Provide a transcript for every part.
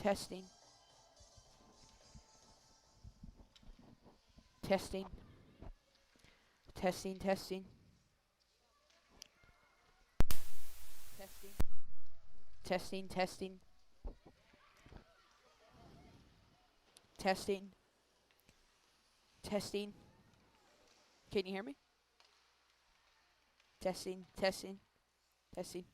Testing. Testing. Testing, testing. Testing. Testing, testing. Testing. Testing. Can you hear me? Testing, testing, testing.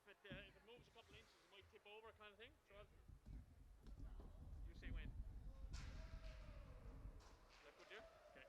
if it moves a couple inches, it might tip over, kind of thing. So you say when. Is that good, dear? Okay.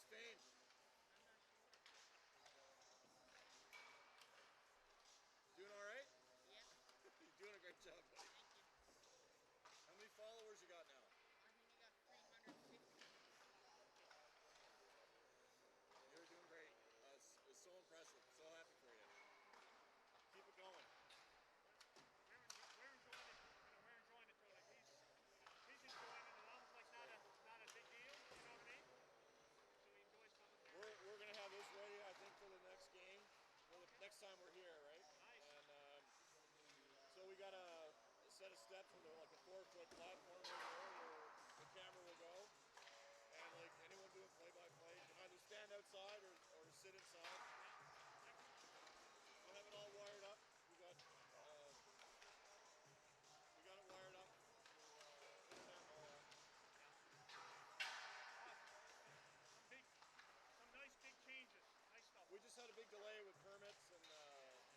Fane? I'm not sure. Doing all right? Yeah. You're doing a great job, buddy. Thank you. How many followers you got now? I think I got 350. You're doing great. It's so impressive. So happy for you. Keep it going. We're enjoying it. We're enjoying it too. Like he's enjoying it. It's almost like not a big deal. You know what I mean? So he enjoys coming here. We're gonna have this ready, I think, for the next game. Well, the next time we're here, right? Nice. And so we got a set of steps with like a 4-foot platform right there where the camera will go. And like anyone doing play-by-play can either stand outside or sit inside. We'll have it all wired up. We got it wired up for internet and all that. Some nice big changes. Nice stuff. We just had a big delay with permits, and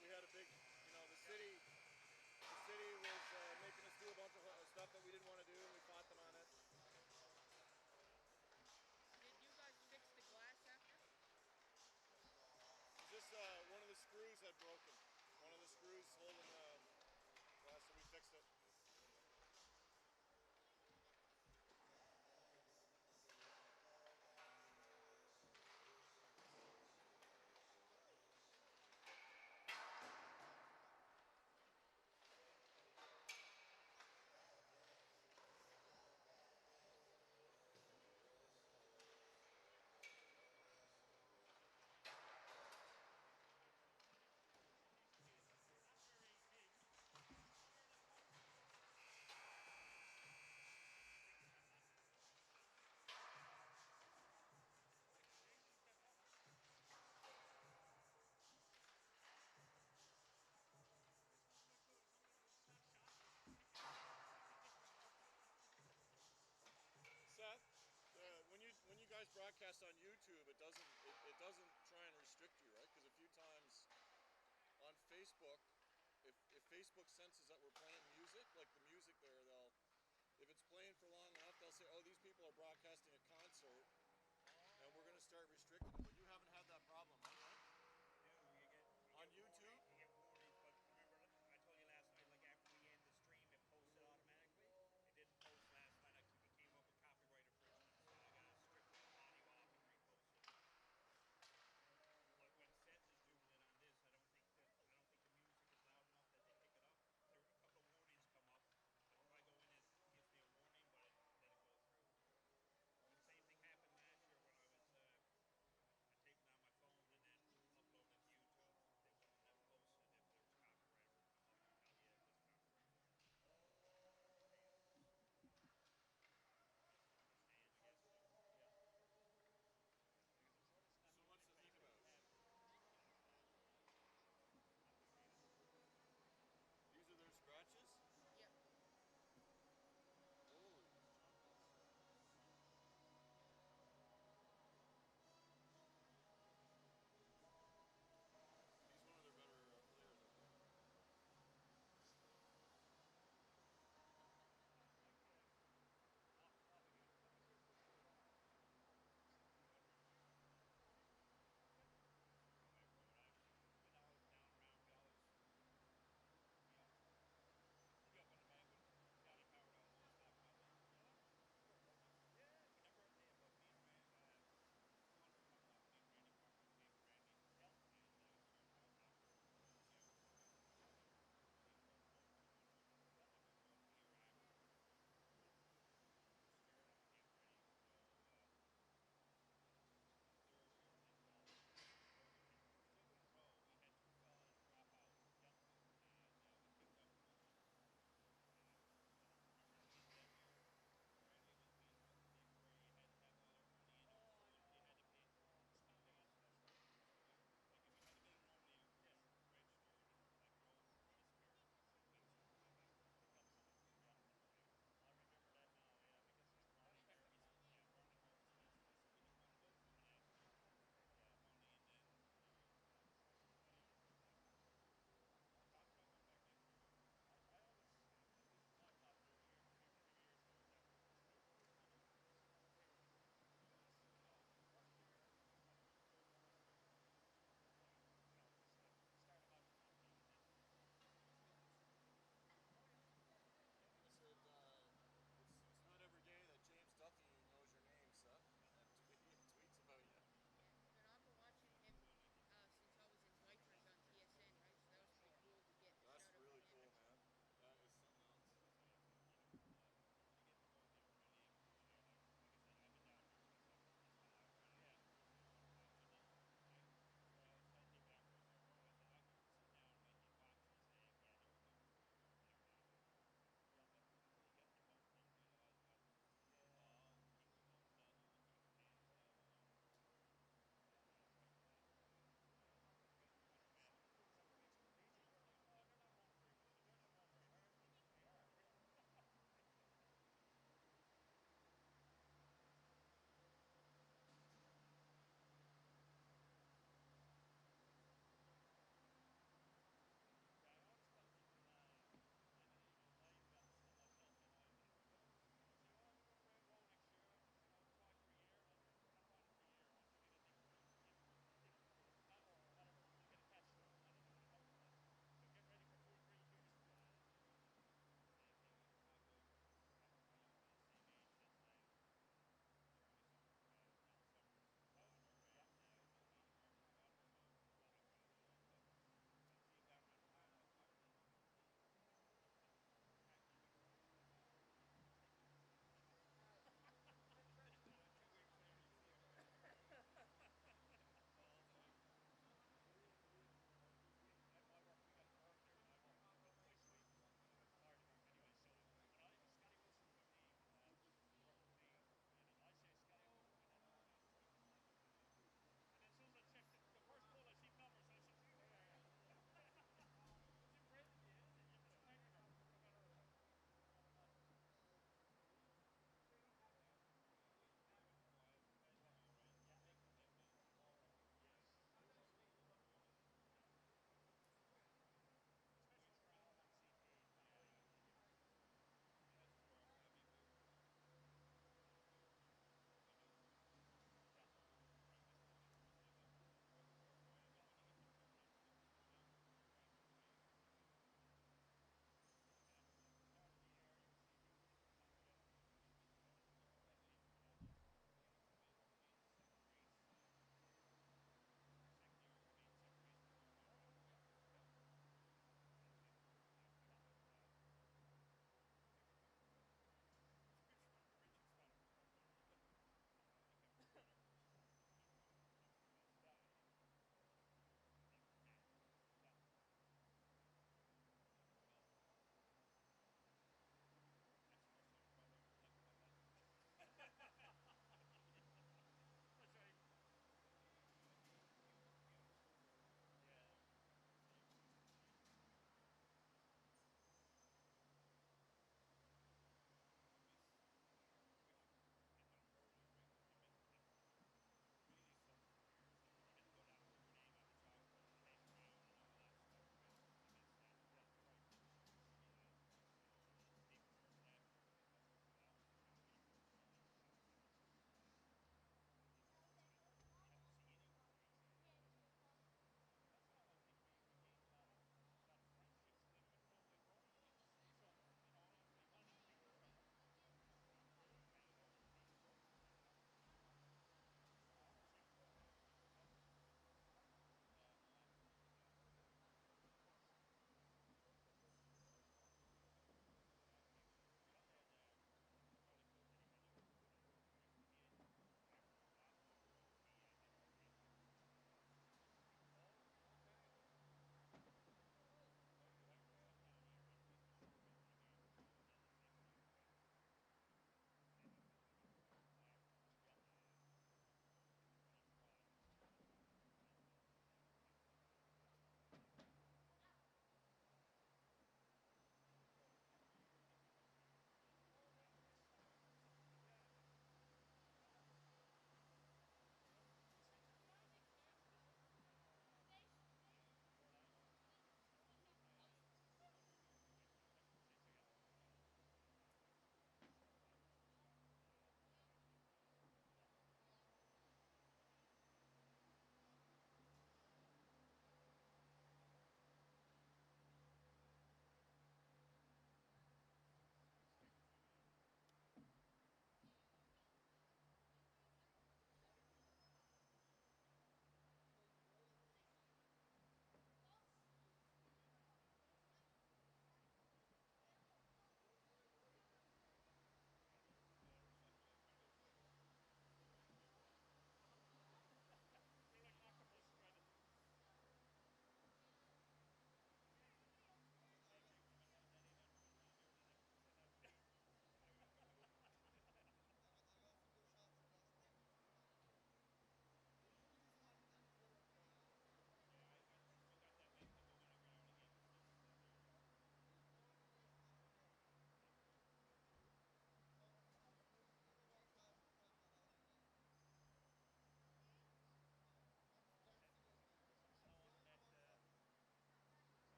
we had a big, the city was making us do a bunch of stuff that we didn't want to do, and we fought them on it. Did you guys fix the glass after? This one of the screws had broken. One of the screws holding the glass, so we fixed it. Seth, when you guys broadcast on YouTube, it doesn't try and restrict you, right? Because a few times on Facebook, if Facebook senses that we're playing music, like the music there, if it's playing for long enough, they'll say, oh, these people are broadcasting a concert, and we're going to start restricting it. But you haven't had that problem, right? No, On YouTube? You get warnings, but remember, I told you last night, like after we end the stream, it posts it automatically. It didn't post last night. It came up with copyright infringement, so I got to strip the audio off and repost it. But when Seth is doing it on this, I don't think the music is loud enough that they pick it up. There are a couple of warnings come up. If I go in, it gives me a warning, but then it goes through. When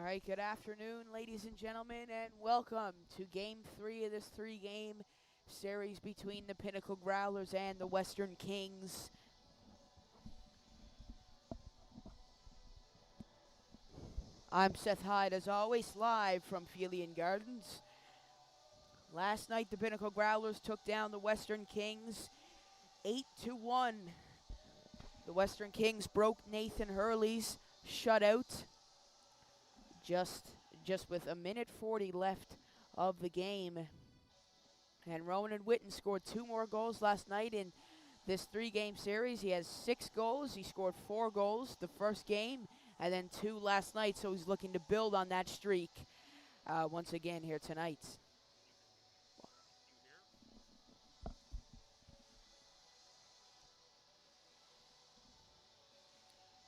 All right, good afternoon, ladies and gentlemen, and welcome to Game 3 of this 3-game series between the Pinnacle Growlers and the Western Kings. I'm Seth Hyde, as always, live from Felian Gardens. Last night, the Pinnacle Growlers took down the Western Kings 8-1. The Western Kings broke Nathan Hurley's shutout just with a minute 40 left of the game. And Ronan Witten scored 2 more goals last night in this 3-game series. He has 6 goals. He scored 4 goals the first game and then 2 last night, so he's looking to build on that streak once again here tonight.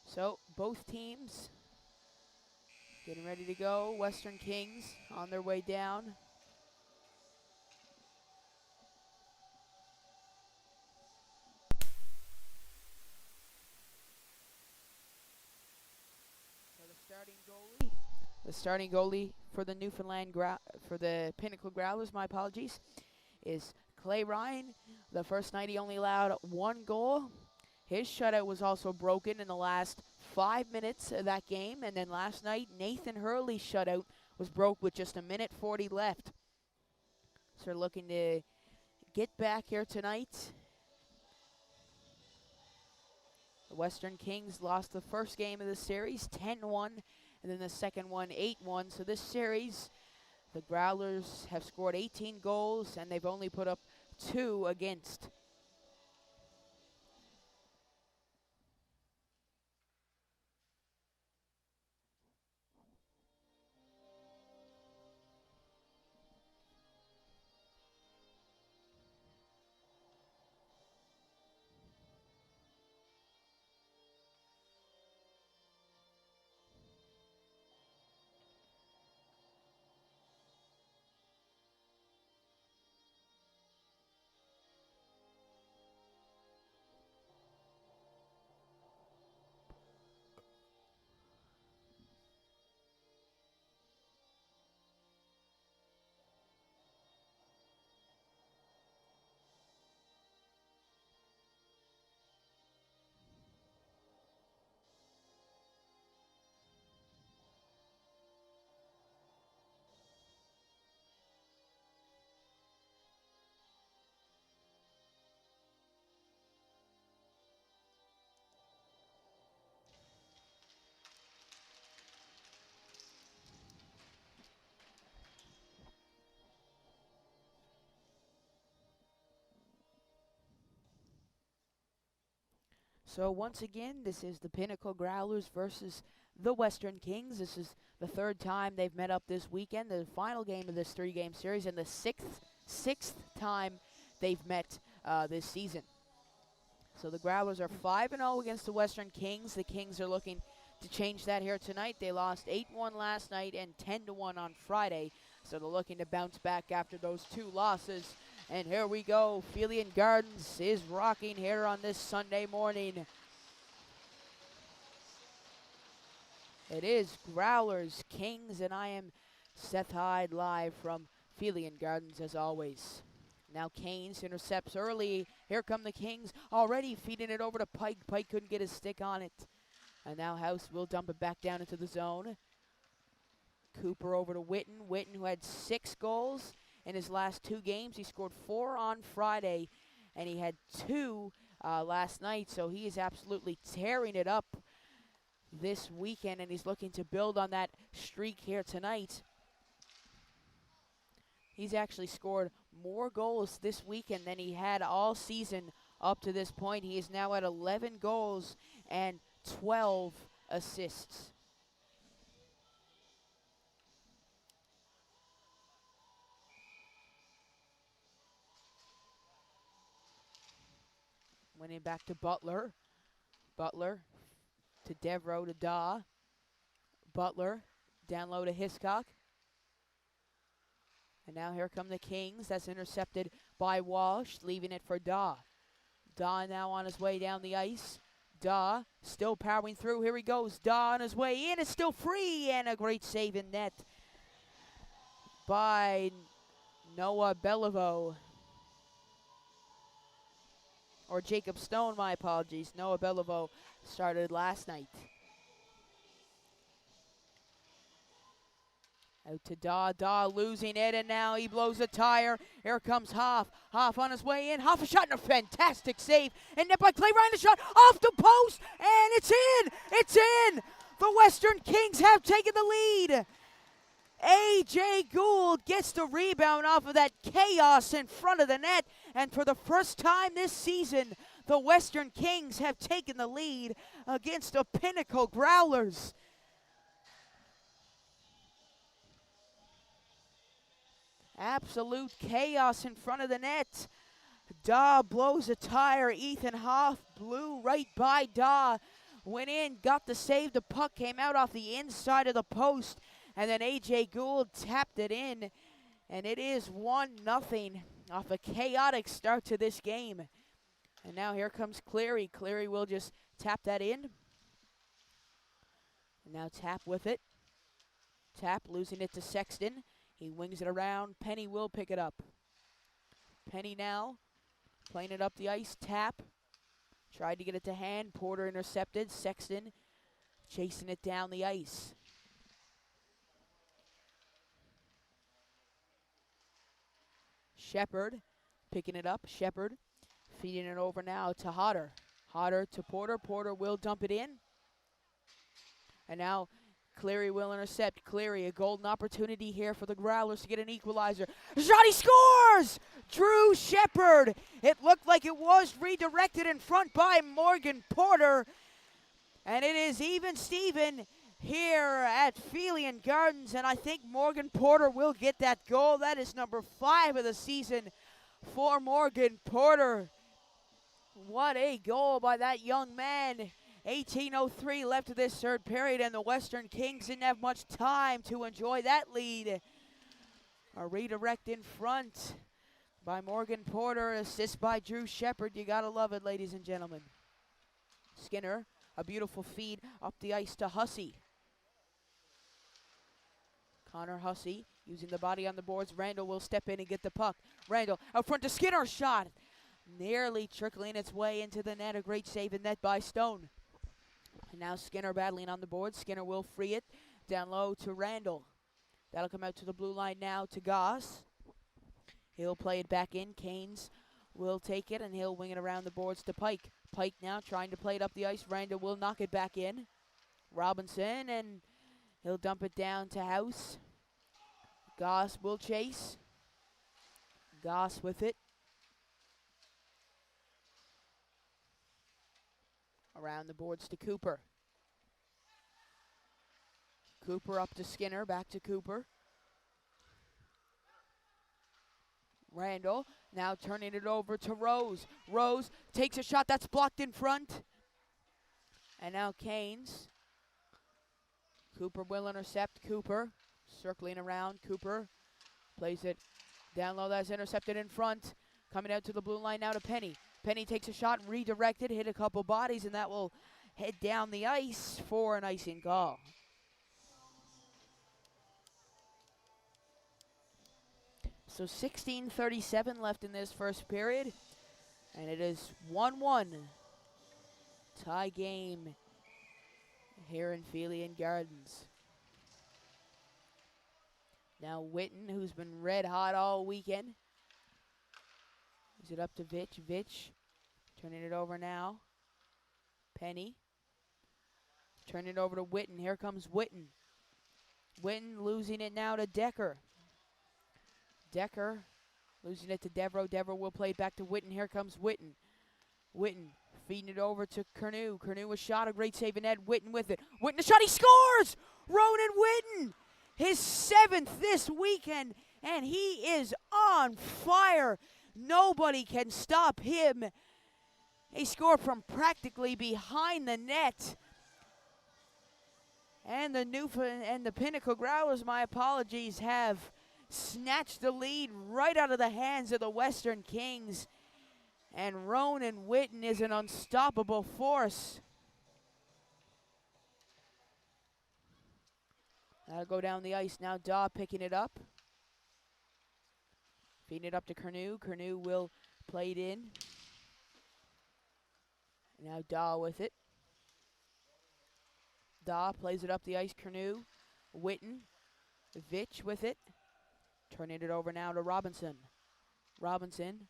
So both teams getting ready to go. Western Kings on their way down. So the starting goalie for the for the Pinnacle Growlers, my apologies, is Clay Ryan. The first night he only allowed 1 goal. His shutout was also broken in the last 5 minutes of that game. And then last night, Nathan Hurley's shutout was broke with just a minute 40 left. So they're looking to get back here tonight. The Western Kings lost the first game of the series 10-1, and then the second one 8-1. So this series, the Growlers have scored 18 goals, and they've only put up 2 against. So once again, this is the Pinnacle Growlers versus the Western Kings. This is the 3rd time they've met up this weekend, the final game of this 3-game series, and the sixth time they've met this season. So the Growlers are 5-0 against the Western Kings. The Kings are looking to change that here tonight. They lost 8-1 last night and 10-1 on Friday. So they're looking to bounce back after those 2 losses. And here we go. Felian Gardens is rocking here on this Sunday morning. It is Growlers, Kings, and I am Seth Hyde live from Felian Gardens as always. Now Keynes intercepts early. Here come the Kings already feeding it over to Pike. Pike couldn't get his stick on it. And now House will dump it back down into the zone. Cooper over to Witten. Witten, who had 6 goals in his last 2 games. He scored 4 on Friday, and he had 2 last night. So he is absolutely tearing it up this weekend, and he's looking to build on that streak here tonight. He's actually scored more goals this weekend than he had all season up to this point. He is now at 11 goals and 12 assists. Winning back to Butler. Butler to Devereaux to Daw. Butler down low to Hiscock. And now here come the Kings. That's intercepted by Walsh, leaving it for Daw. Daw now on his way down the ice. Daw still powering through. Here he goes. Daw on his way in. It's still free, and a great save in net by Noah Beliveau. Or Jacob Stone, my apologies. Noah Beliveau started last night. Out to Daw. Daw losing it, and now he blows a tire. Here comes Hoff. Hoff on his way in. Hoff a shot and a fantastic save. And net by Clay Ryan, the shot off the post, and it's in! It's in! The Western Kings have taken the lead. A.J. Gould gets the rebound off of that chaos in front of the net, and for the first time this season, the Western Kings have taken the lead against the Pinnacle Growlers. Absolute chaos in front of the net. Daw blows a tire. Ethan Hoff blew right by Daw. Went in, got the save. The puck came out off the inside of the post. And then A.J. Gould tapped it in. And it is 1-0 off a chaotic start to this game. And now here comes Cleary. Cleary will just tap that in. And now Tap with it. Tap losing it to Sexton. He wings it around. Penny will pick it up. Penny now playing it up the ice. Tap. Tried to get it to hand. Porter intercepted. Sexton chasing it down the ice. Shepard picking it up. Shepard feeding it over now to Hodder. Hodder to Porter. Porter will dump it in. And now Cleary will intercept. Cleary, a golden opportunity here for the Growlers to get an equalizer. Shot, he scores! Drew Shepard. It looked like it was redirected in front by Morgan Porter. And it is even Steven here at Felian Gardens. And I think Morgan Porter will get that goal. That is number 5 of the season for Morgan Porter. What a goal by that young man. 18:03 left of this third period, and the Western Kings didn't have much time to enjoy that lead. A redirect in front by Morgan Porter, assist by Drew Shepard. You gotta love it, ladies and gentlemen. Skinner, a beautiful feed up the ice to Hussey. Connor Hussey using the body on the boards. Randall will step in and get the puck. Randall out front to Skinner, shot. Nearly trickling its way into the net. A great save in net by Stone. And now Skinner battling on the board. Skinner will free it down low to Randall. That'll come out to the blue line now to Goss. He'll play it back in. Canes will take it, and he'll wing it around the boards to Pike. Pike now trying to play it up the ice. Randall will knock it back in. Robinson, and he'll dump it down to House. Goss will chase. Goss with it. Around the boards to Cooper. Cooper up to Skinner, back to Cooper. Randall now turning it over to Rose. Rose takes a shot that's blocked in front. And now Canes. Cooper will intercept. Cooper circling around. Cooper plays it down low. That's intercepted in front. Coming out to the blue line now to Penny. Penny takes a shot, redirected, hit a couple bodies, and that will head down the ice for an icing call. So 16:37 left in this first period, and it is 1-1. Tie game here in Felian Gardens. Now Witten, who's been red hot all weekend. Is it up to Vitch? Vitch turning it over now. Penny. Turning it over to Witten. Here comes Witten. Witten losing it now to Decker. Decker losing it to Devereaux. Devereaux will play it back to Witten. Here comes Witten. Witten feeding it over to Curnew. Curnew a shot, a great save in net. Witten with it. Witten a shot, he scores! Ronan Witten! His 7th this weekend, and he is on fire. Nobody can stop him. He scored from practically behind the net. And the Pinnacle Growlers, my apologies, have snatched the lead right out of the hands of the Western Kings. And Ronan Witten is an unstoppable force. That'll go down the ice now. Daw picking it up. Feeding it up to Curnew. Curnew will play it in. Now Daw with it. Daw plays it up the ice. Curnew. Witten. Vitch with it. Turning it over now to Robinson. Robinson.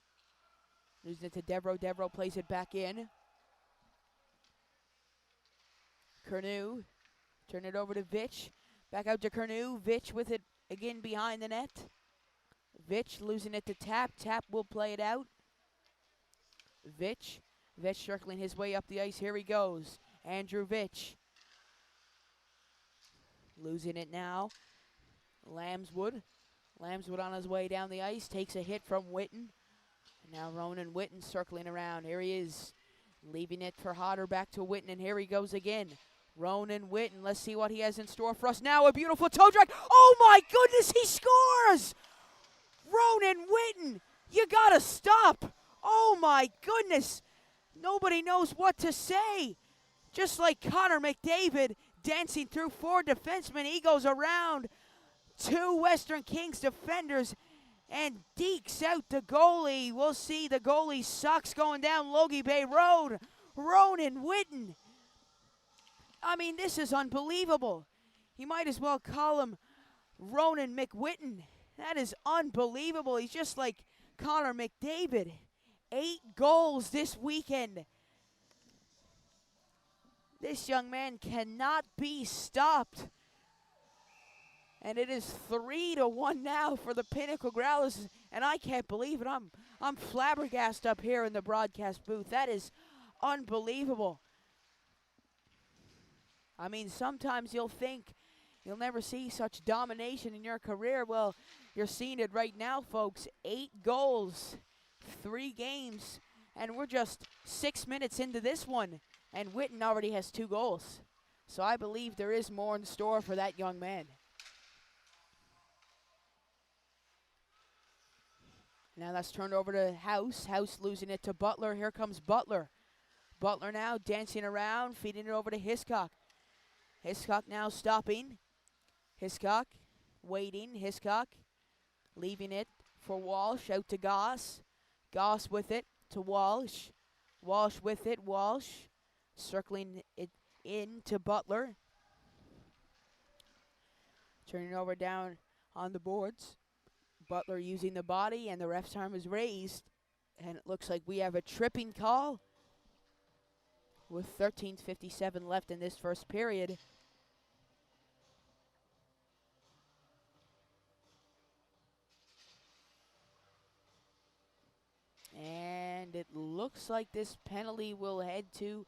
Losing it to Devereaux. Devereaux plays it back in. Curnew. Turn it over to Vitch. Back out to Curnew. Vitch with it again behind the net. Vitch losing it to Tap. Tap will play it out. Vitch. Vitch circling his way up the ice. Here he goes. Andrew Vitch. Losing it now. Lambswood. Lambswood on his way down the ice. Takes a hit from Witten. And now Ronan Witten circling around. Here he is. Leaving it for Hodder back to Witten. And here he goes again. Ronan Witten. Let's see what he has in store for us now. A beautiful toe drag. Oh my goodness, he scores! Ronan Witten, you gotta stop. Oh my goodness. Nobody knows what to say. Just like Connor McDavid dancing through 4 defensemen, he goes around 2 Western Kings defenders and dekes out the goalie. We'll see the goalie sucks going down Logie Bay Road. Ronan Witten. I mean, this is unbelievable. You might as well call him Ronan McWitten. That is unbelievable. He's just like Connor McDavid. 8 goals this weekend. This young man cannot be stopped. And it is 3-1 now for the Pinnacle Growlers. And I can't believe it. I'm flabbergasted up here in the broadcast booth. That is unbelievable. I mean, sometimes you'll think you'll never see such domination in your career. Well, you're seeing it right now, folks. 8 goals, 3 games, and we're just 6 minutes into this one, and Witten already has 2 goals. So I believe there is more in store for that young man. Now that's turned over to House. House losing it to Butler. Here comes Butler. Butler now dancing around, feeding it over to Hiscock. Hiscock now stopping. Hiscock waiting. Hiscock leaving it for Walsh. Out to Goss. Goss with it to Walsh. Walsh with it. Walsh circling it in to Butler. Turning over down on the boards. Butler using the body, and the ref's arm is raised. And it looks like we have a tripping call with 13:57 left in this first period. And it looks like this penalty will head to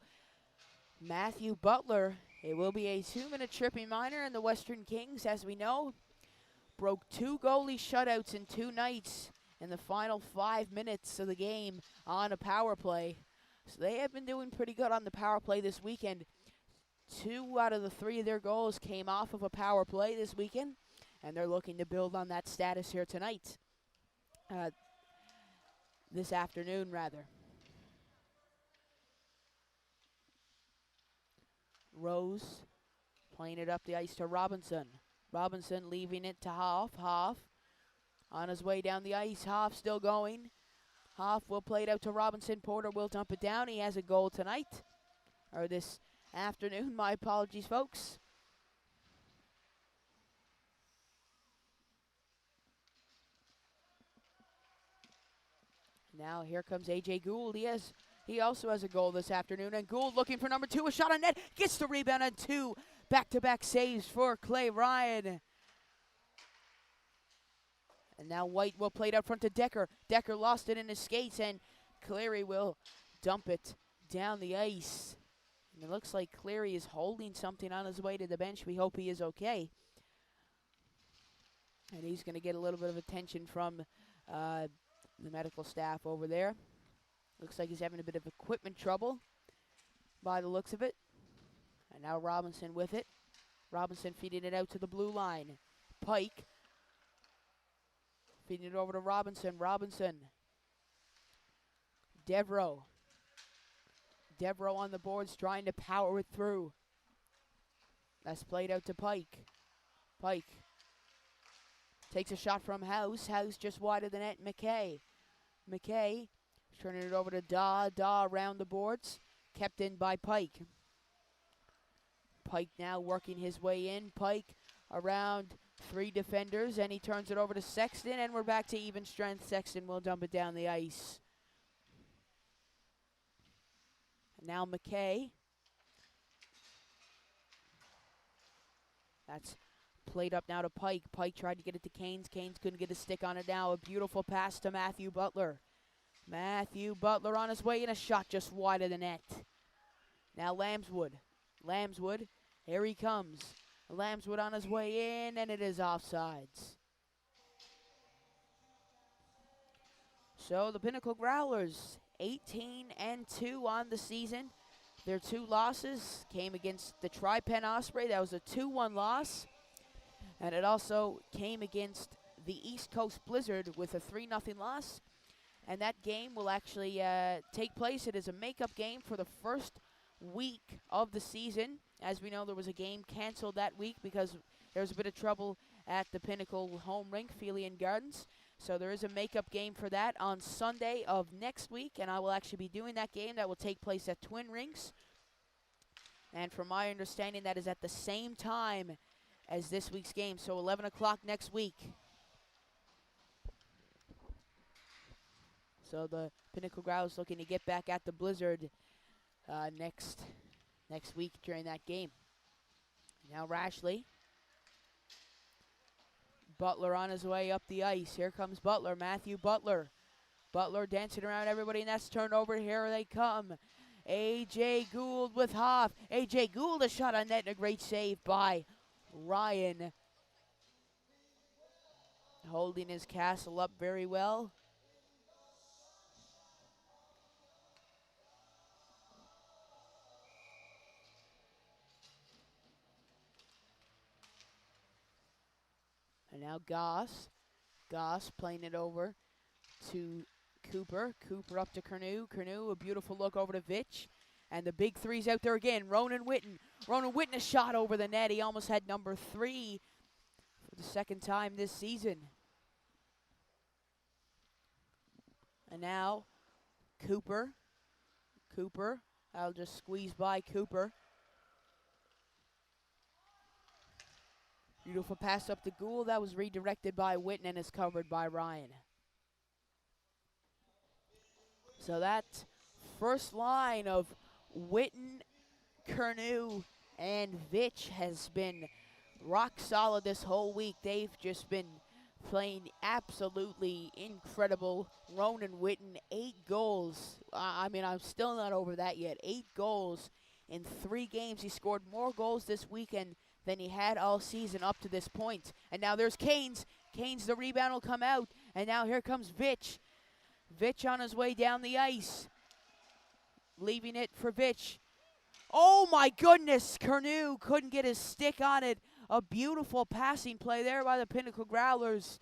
Matthew Butler. It will be a 2-minute tripping minor, and the Western Kings, as we know, broke 2 goalie shutouts in 2 nights in the final 5 minutes of the game on a power play. So they have been doing pretty good on the power play this weekend. 2 out of the 3 of their goals came off of a power play this weekend, and they're looking to build on that status here tonight. This afternoon, rather. Rose playing it up the ice to Robinson. Robinson leaving it to Hoff. Hoff on his way down the ice. Hoff still going. Hoff will play it out to Robinson. Porter will dump it down. He has a goal tonight. Or this afternoon. My apologies, folks. Now here comes A.J. Gould. He also has a goal this afternoon. And Gould looking for number 2. A shot on net. Gets the rebound and 2 back-to-back saves for Clay Ryan. And now White will play it out front to Decker. Decker lost it in his skates, and Cleary will dump it down the ice. And it looks like Cleary is holding something on his way to the bench. We hope he is okay. And he's going to get a little bit of attention from the medical staff over there. Looks like he's having a bit of equipment trouble by the looks of it. And now Robinson with it. Robinson feeding it out to the blue line. Pike feeding it over to Robinson. Robinson. Devereaux. Devereaux on the boards trying to power it through. That's played out to Pike. Pike takes a shot from House. House just wide of the net. McKay turning it over to Daw. Daw around the boards. Kept in by Pike. Pike now working his way in. Pike around 3 defenders, and he turns it over to Sexton, and we're back to even strength. Sexton will dump it down the ice. And now McKay. That's played up now to Pike. Pike tried to get it to Canes. Canes couldn't get a stick on it now. A beautiful pass to Matthew Butler. Matthew Butler on his way in, a shot just wide of the net. Now Lambswood. Lambswood, here he comes. Lambswood on his way in, and it is offsides. So the Pinnacle Growlers, 18-2 on the season. Their 2 losses came against the Tri-Pen Osprey. That was a 2-1 loss. And it also came against the East Coast Blizzard with a 3-0 loss. And that game will actually take place. It is a makeup game for the first week of the season. As we know, there was a game canceled that week because there was a bit of trouble at the Pinnacle home rink, Felian Gardens. So there is a makeup game for that on Sunday of next week, and I will actually be doing that game. That will take place at Twin Rinks. And from my understanding, that is at the same time as this week's game, so 11 o'clock next week. So the Pinnacle Growlers looking to get back at the Blizzard next week during that game. Now Rashley. Butler on his way up the ice. Here comes Butler, Matthew Butler. Butler dancing around everybody, and that's turned over. Here they come. A.J. Gould with Hoff. A.J. Gould, a shot on net, and a great save by Ryan. Holding his castle up very well. And now Goss. Goss playing it over to Cooper. Cooper up to Curnew. Curnew, a beautiful look over to Vitch. And the big three's out there again. Ronan Witten. Ronan Witten, a shot over the net. He almost had number 3 for the second time this season. And now Cooper. Cooper. I'll just squeeze by Cooper. Beautiful pass up to Gould. That was redirected by Witten and is covered by Ryan. So that first line of Witten, Curnew, and Vitch has been rock solid this whole week. They've just been playing absolutely incredible. Ronan Witten, 8 goals. I mean, I'm still not over that yet. 8 goals in 3 games. He scored more goals this weekend than he had all season up to this point. And now there's Canes. Canes, the rebound will come out. And now here comes Vitch. Vitch on his way down the ice. Leaving it for Vitch. Oh my goodness, Curnew couldn't get his stick on it. A beautiful passing play there by the Pinnacle Growlers.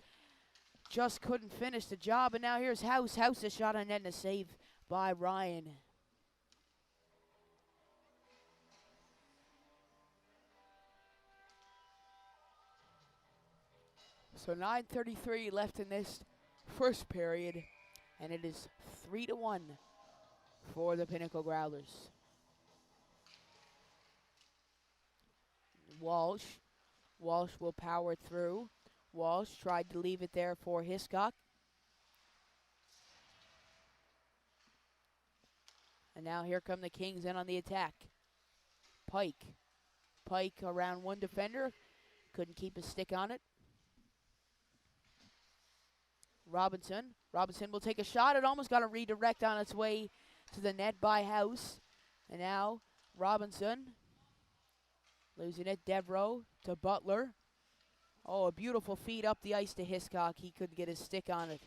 Just couldn't finish the job. And now here's House. House, a shot on net and a save by Ryan. So 9:33 left in this first period, and it is 3-1 for the Pinnacle Growlers. Walsh will power through. Walsh tried to leave it there for Hiscock. And now here come the Kings in on the attack. Pike around one defender. Couldn't keep his stick on it. Robinson will take a shot. It almost got a redirect on its way to the net by House. And now Robinson losing it. Devereaux to Butler. Oh, a beautiful feed up the ice to Hiscock. He couldn't get his stick on it.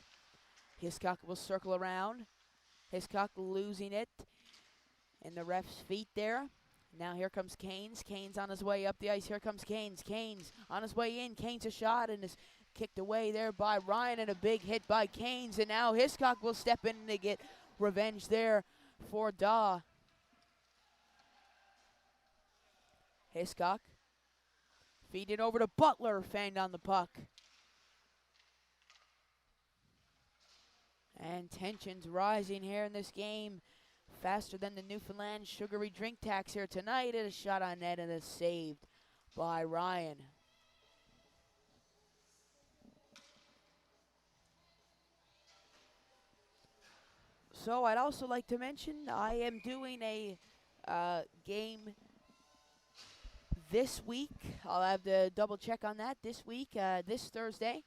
Hiscock will circle around. Hiscock losing it in the ref's feet there. Now here comes Canes. Canes on his way up the ice. Here comes Canes. Canes on his way in. Canes a shot and is kicked away there by Ryan, and a big hit by Canes. And now Hiscock will step in to get revenge there for Daw. Hiscock Feed it over to Butler. Fanged on the puck. And tensions rising here in this game. Faster than the Newfoundland sugary drink tax here tonight. It is shot on net and is saved by Ryan. So I'd also like to mention I am doing a game this week. I'll have to double check on that this week, this Thursday.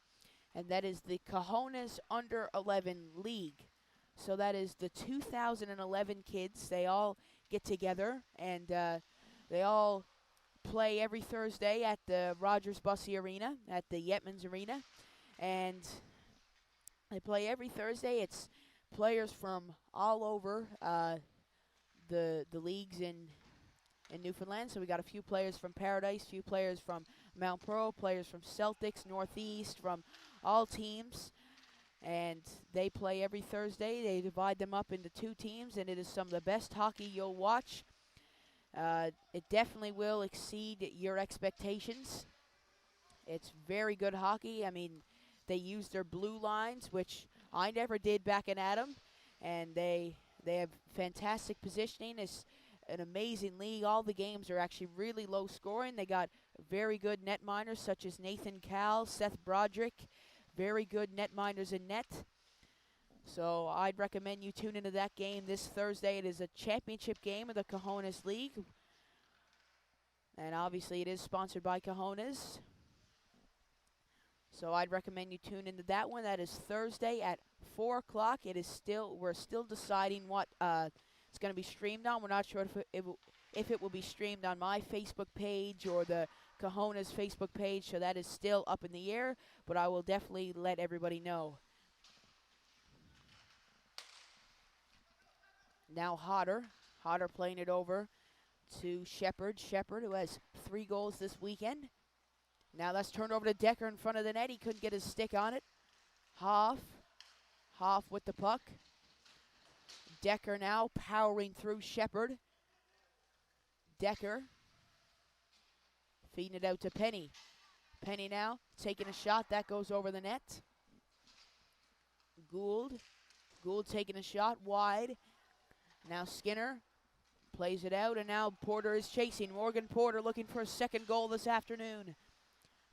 And that is the Cojones Under 11 League. So that is the 2011 kids. They all get together and they all play every Thursday at the Rogers Bussey Arena, at the Yetmans Arena. And they play every Thursday. It's players from all over the leagues in Newfoundland. So we got a few players from Paradise, few players from Mount Pearl, players from Celtics, Northeast, from all teams. And they play every Thursday. They divide them up into 2 teams, and it is some of the best hockey you'll watch. It definitely will exceed your expectations. It's very good hockey. I mean, they use their blue lines, which I never did back in Adam, and they have fantastic positioning. It's an amazing league. All the games are actually really low scoring. They got very good netminders such as Nathan Cal, Seth Broderick, very good netminders in net. So I'd recommend you tune into that game this Thursday. It is a championship game of the Cojones League. And obviously it is sponsored by Cojones. So I'd recommend you tune into that one. That is Thursday at 4 o'clock. We're still deciding what it's going to be streamed on. We're not sure if it will be streamed on my Facebook page or the Cojones Facebook page. So that is still up in the air, but I will definitely let everybody know. Now Hodder playing it over to Shepard. Shepard, who has 3 goals this weekend. Now that's turned over to Decker in front of the net. He couldn't get his stick on it. Hoff with the puck. Decker now powering through Shepard. Decker feeding it out to Penny. Penny now taking a shot. That goes over the net. Gould taking a shot wide. Now Skinner plays it out, and now Porter is chasing. Morgan Porter looking for a second goal this afternoon.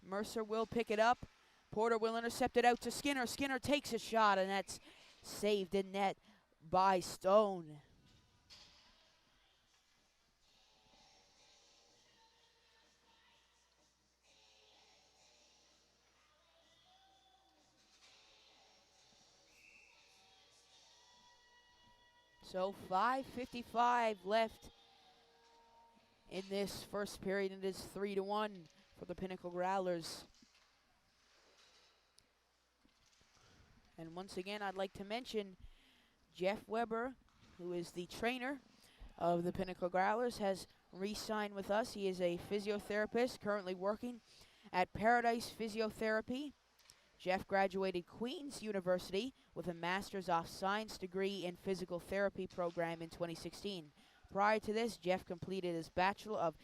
Mercer will pick it up. Porter will intercept it out to Skinner. Skinner takes a shot, and that's saved in net by Stone. So 5:55 left in this first period. It is 3-1 for the Pinnacle Growlers. And once again, I'd like to mention Jeff Weber, who is the trainer of the Pinnacle Growlers, has re-signed with us. He is a physiotherapist currently working at Paradise Physiotherapy. Jeff graduated Queen's University with a Master's of Science degree in Physical Therapy program in 2016. Prior to this, Jeff completed his Bachelor of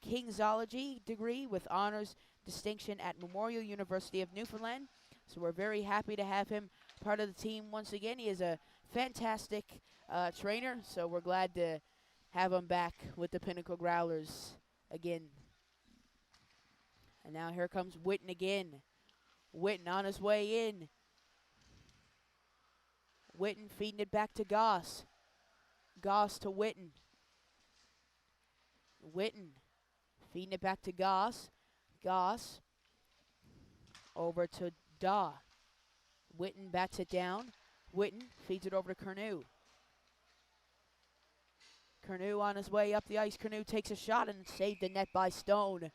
Kingsology degree with honors distinction at Memorial University of Newfoundland. So we're very happy to have him part of the team once again. He is a fantastic trainer, so we're glad to have him back with the Pinnacle Growlers again. And now here comes Witten again. Witten on his way in. Witten feeding it back to Goss. Goss to Witten. Witten feeding it back to Goss. Goss over to Daw. Witten bats it down. Witten feeds it over to Curnew. Curnew on his way up the ice. Curnew takes a shot and saved the net by Stone.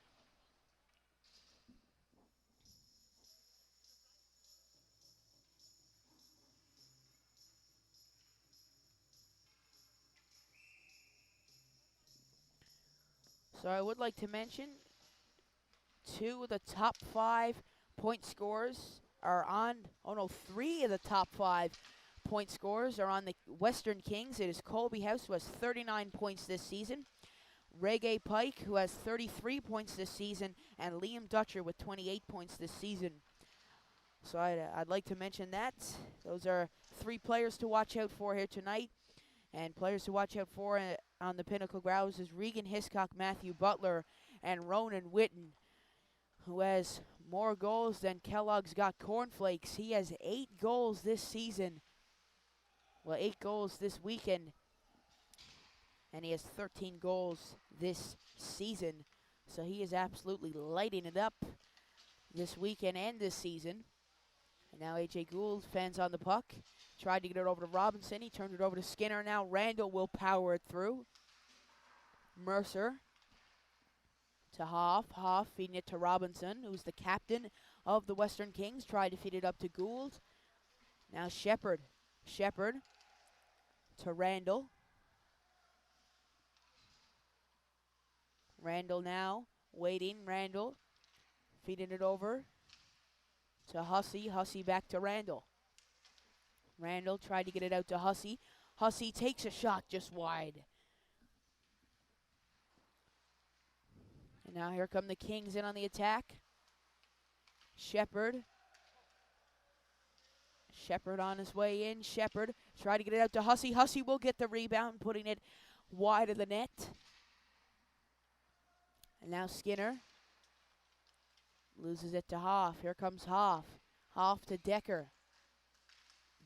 So I would like to mention 2 of the top 5 point scorers are on, 3 of the top 5 point scorers are on the Western Kings. It is Colby House, who has 39 points this season. Reggae Pike, who has 33 points this season, and Liam Dutcher with 28 points this season. So I'd like to mention that. Those are 3 players to watch out for here tonight. And players to watch out for on the Pinnacle Growlers is Regan Hiscock, Matthew Butler, and Ronan Witten, who has more goals than Kellogg's got cornflakes. He has 8 goals this season. Well, 8 goals this weekend. And he has 13 goals this season. So he is absolutely lighting it up this weekend and this season. And now A.J. Gould fans on the puck. Tried to get it over to Robinson. He turned it over to Skinner. Now Randall will power it through. Mercer to Hoff. Hoff feeding it to Robinson, who's the captain of the Western Kings. Tried to feed it up to Gould. Now Shepard. Shepard to Randall. Randall now waiting. Randall feeding it over to Hussey. Hussey back to Randall. Randall tried to get it out to Hussey. Hussey takes a shot just wide. And now here come the Kings in on the attack. Shepard. Shepard on his way in. Shepard tried to get it out to Hussey. Hussey will get the rebound, putting it wide of the net. And now Skinner loses it to Hoff. Here comes Hoff. Hoff to Decker.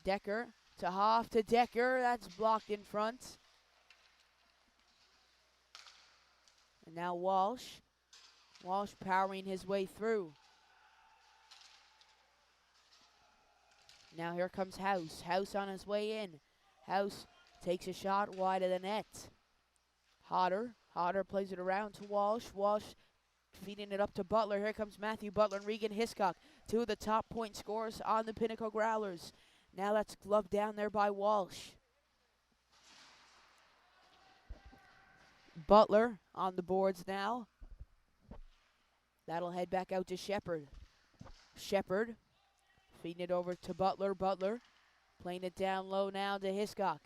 Decker to Hoff to Decker. That's blocked in front. And now Walsh. Walsh powering his way through. Now here comes House. House on his way in. House takes a shot wide of the net. Hodder. Hodder plays it around to Walsh. Walsh feeding it up to Butler. Here comes Matthew Butler and Regan Hiscock, 2 of the top point scorers on the Pinnacle Growlers. Now that's gloved down there by Walsh. Butler on the boards now. That'll head back out to Shepard. Shepard feeding it over to Butler. Butler playing it down low now to Hiscock.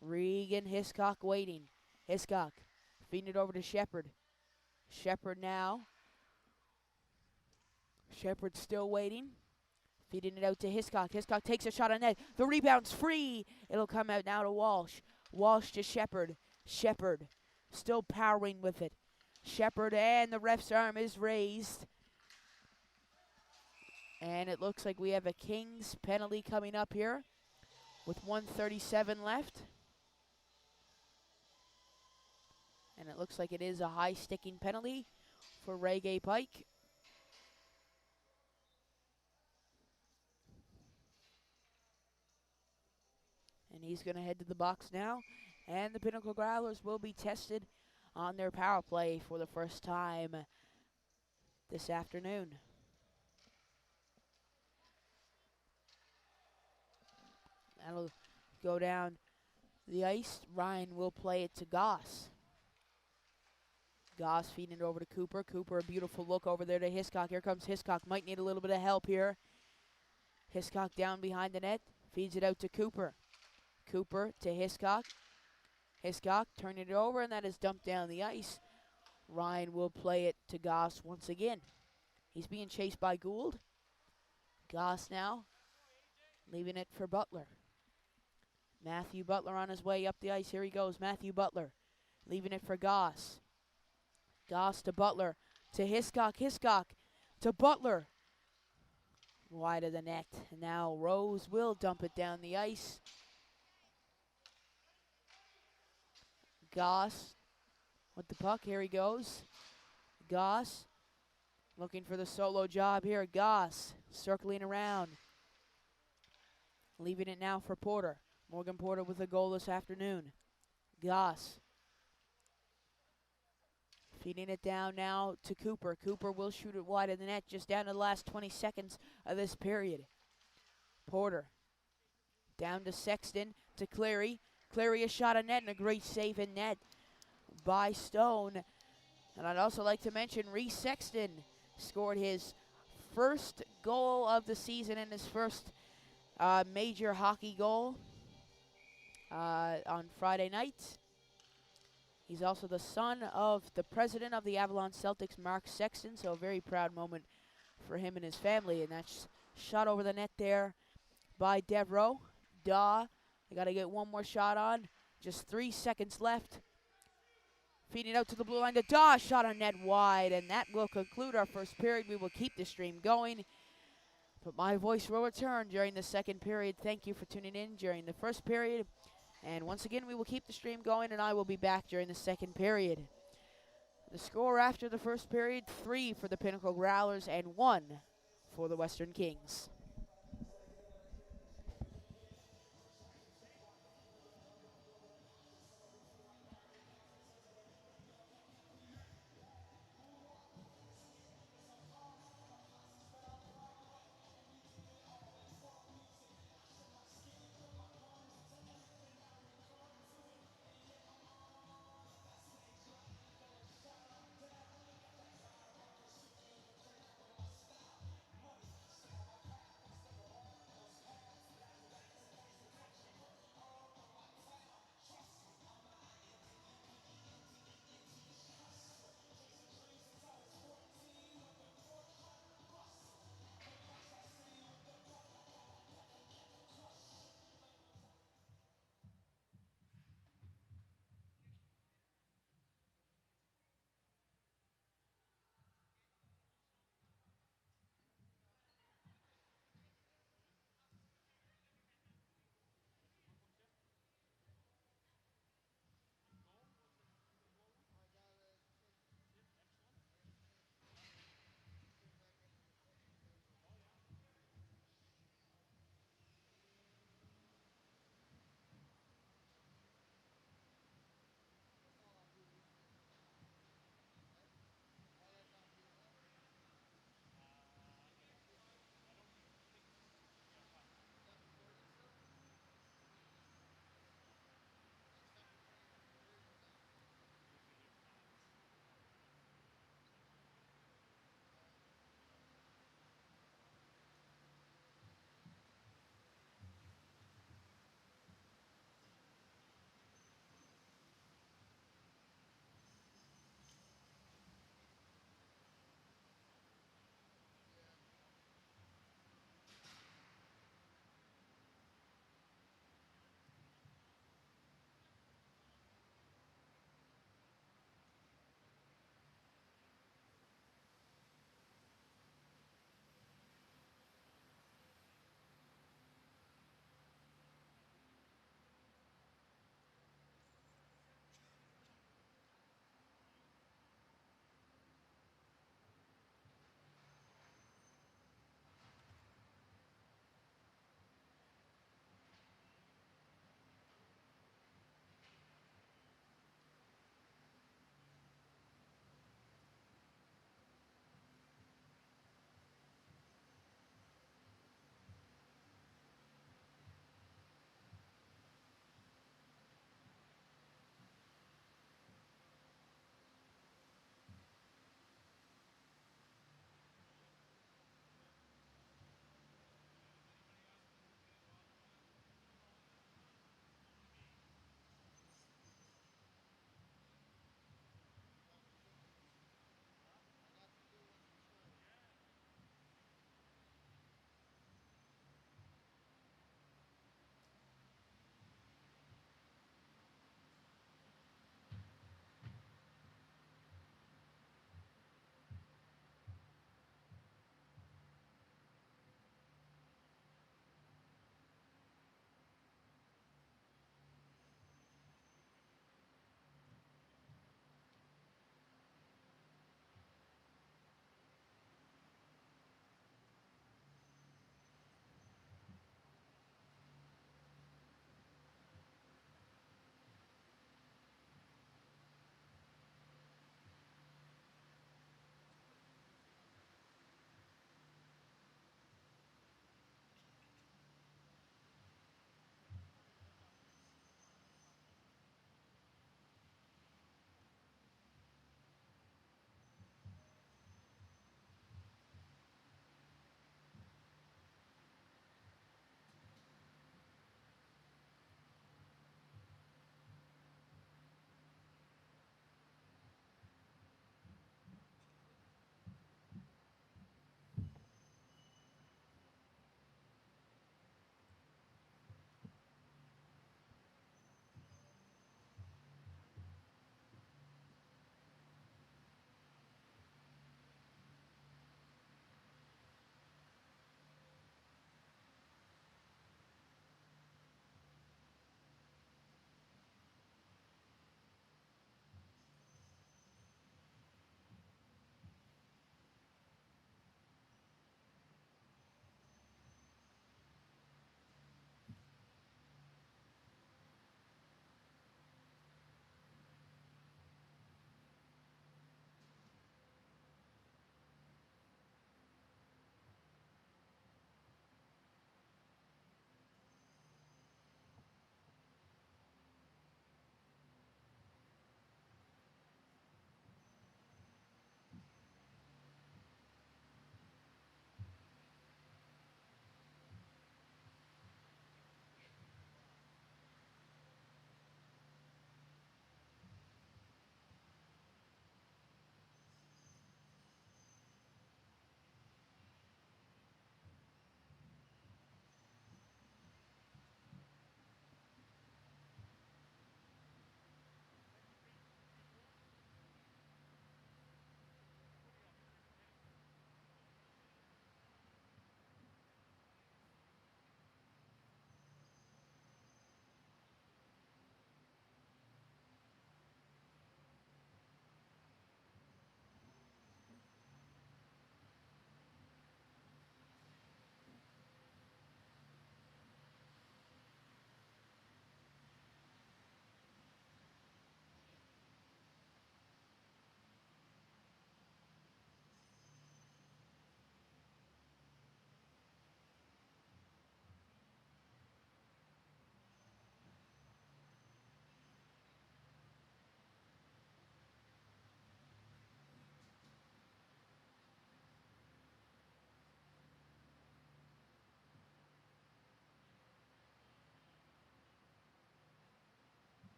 Regan Hiscock waiting. Hiscock feeding it over to Shepard. Shepard now. Shepard still waiting. Feeding it out to Hiscock. Hiscock takes a shot on net. The rebound's free. It'll come out now to Walsh. Walsh to Shepard. Shepard still powering with it. Shepard, and the ref's arm is raised. And it looks like we have a Kings penalty coming up here with 1:37 left. And it looks like it is a high sticking penalty for Reggae Pike. And he's going to head to the box now. And the Pinnacle Growlers will be tested on their power play for the first time this afternoon. That'll go down the ice. Ryan will play it to Goss. Goss feeding it over to Cooper. Cooper, a beautiful look over there to Hiscock. Here comes Hiscock. Might need a little bit of help here. Hiscock down behind the net. Feeds it out to Cooper. Cooper to Hiscock. Hiscock turning it over, and that is dumped down the ice. Ryan will play it to Goss once again. He's being chased by Gould. Goss now leaving it for Butler. Matthew Butler on his way up the ice. Here he goes. Matthew Butler leaving it for Goss. Goss to Butler to Hiscock. Hiscock to Butler. Wide of the net. And now Rose will dump it down the ice. Goss with the puck. Here he goes. Goss looking for the solo job here. Goss circling around. Leaving it now for Porter. Morgan Porter with a goal this afternoon. Goss feeding it down now to Cooper. Cooper will shoot it wide of the net just down to the last 20 seconds of this period. Porter down to Sexton to Cleary. Cleary a shot on net and a great save in net by Stone. And I'd also like to mention Reese Sexton scored his first goal of the season and his first major hockey goal on Friday night. He's also the son of the president of the Avalon Celtics, Mark Sexton, so a very proud moment for him and his family. And that's shot over the net there by Devereaux. Daw, they got to get one more shot on. Just 3 seconds left. Feeding out to the blue line to Daw, shot on net wide, and that will conclude our first period. We will keep the stream going, but my voice will return during the second period. Thank you for tuning in during the first period, and once again, we will keep the stream going, and I will be back during the second period. The score after the first period, 3 for the Pinnacle Growlers and 1 for the Western Kings.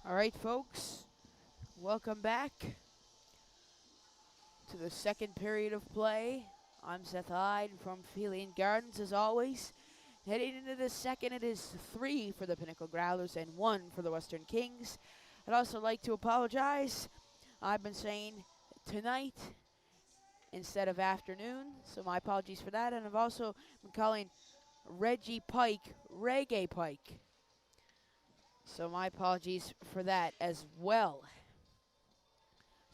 All right, folks, welcome back to the second period of play. I'm Seth Hyde from Felian Gardens, as always. Heading into the second, it is 3 for the Pinnacle Growlers and 1 for the Western Kings. I'd also like to apologize. I've been saying tonight instead of afternoon, so my apologies for that. And I've also been calling Reggie Pike Reggae Pike. So my apologies for that as well.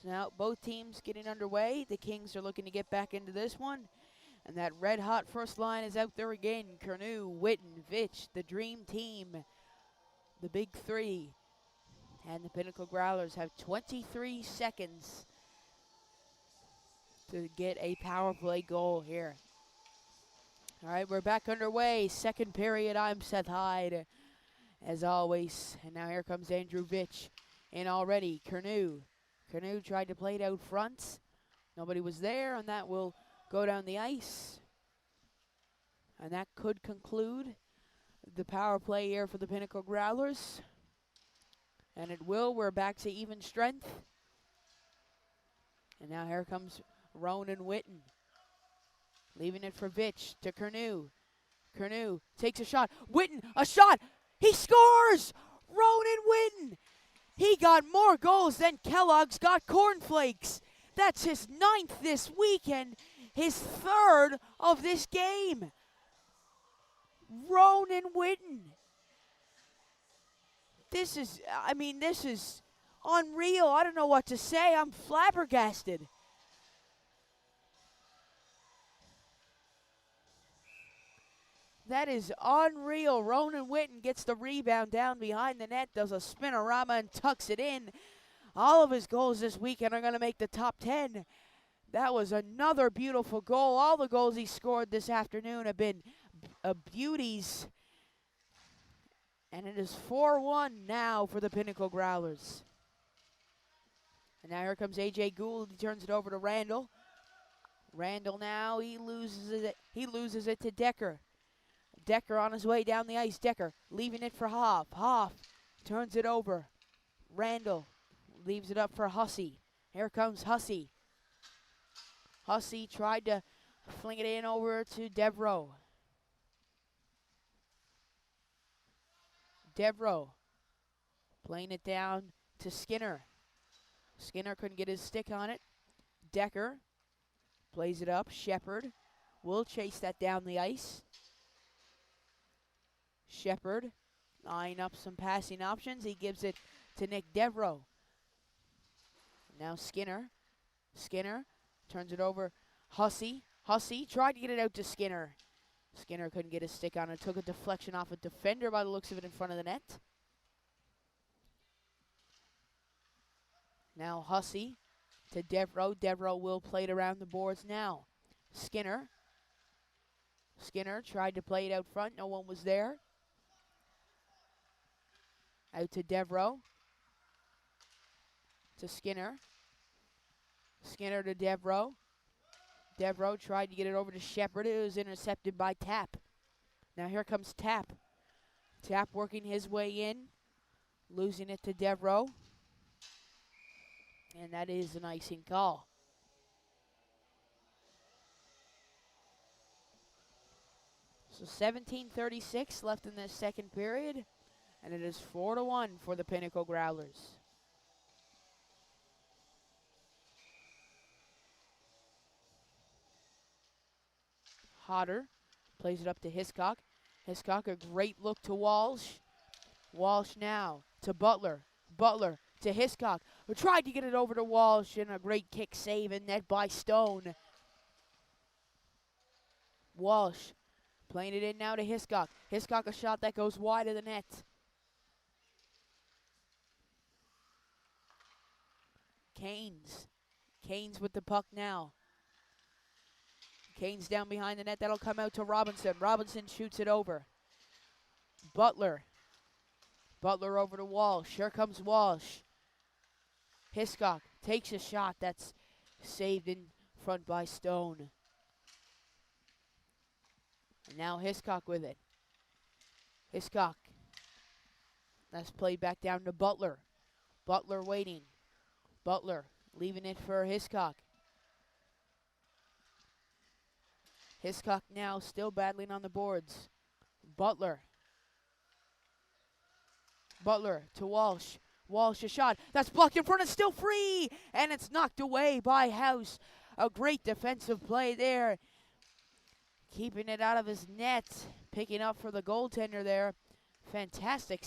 So now both teams getting underway. The Kings are looking to get back into this one. And that red-hot first line is out there again. Kernu, Witten, Vitch, the dream team, the big three. And the Pinnacle Growlers have 23 seconds to get a power play goal here. All right, we're back underway. Second period, I'm Seth Hyde, as always. And now here comes Andrew Vitch in already. Kernu tried to play it out front. Nobody was there, and that will go down the ice. And that could conclude the power play here for the Pinnacle Growlers. And it will. We're back to even strength. And now here comes Ronan Witten. Leaving it for Vitch to Kernu. Kernu takes a shot. Witten, a shot! He scores! Ronan Witten! He got more goals than Kellogg's got cornflakes. That's his 9th this weekend, his 3rd of this game. Ronan Witten. This is unreal. I don't know what to say. I'm flabbergasted. That is unreal. Ronan Witten gets the rebound down behind the net, does a spinorama and tucks it in. All of his goals this weekend are going to make the top 10. That was another beautiful goal. All the goals he scored this afternoon have been beauties. And it is 4-1 now for the Pinnacle Growlers. And now here comes A.J. Gould. He turns it over to Randall. Randall now, he loses it to Decker. Decker on his way down the ice. Decker leaving it for Hoff. Hoff turns it over. Randall leaves it up for Hussey. Here comes Hussey. Hussey tried to fling it in over to Devereaux. Devereaux playing it down to Skinner. Skinner couldn't get his stick on it. Decker plays it up. Shepard will chase that down the ice. Shepard eyeing up some passing options. He gives it to Nick Devereaux. Now Skinner. Skinner turns it over. Hussey. Hussey tried to get it out to Skinner. Skinner couldn't get his stick on it. Took a deflection off a defender by the looks of it in front of the net. Now Hussey to Devereaux. Devereaux will play it around the boards now. Skinner. Skinner tried to play it out front. No one was there. Out to Devereaux. To Skinner. Skinner to Devereaux. Devereaux tried to get it over to Shepard. It was intercepted by Tapp. Now here comes Tapp. Tapp working his way in. Losing it to Devereaux. And that is an icing call. So 17:36 left in this second period. And it is 4-1 for the Pinnacle Growlers. Hodder plays it up to Hiscock. Hiscock, a great look to Walsh. Walsh now to Butler. Butler to Hiscock, who tried to get it over to Walsh, and a great kick save in net by Stone. Walsh playing it in now to Hiscock. Hiscock, a shot that goes wide of the net. Canes with the puck now. Canes down behind the net. That'll come out to Robinson. Robinson shoots it over. Butler over to Walsh. Here comes Walsh. Hiscock takes a shot that's saved in front by Stone. And now Hiscock with it. Hiscock. That's played back down to Butler. Butler waiting. Butler leaving it for Hiscock. Hiscock now still battling on the boards. Butler. Butler to Walsh. Walsh a shot. That's blocked in front. It's still free. And it's knocked away by House. A great defensive play there. Keeping it out of his net. Picking up for the goaltender there. Fantastic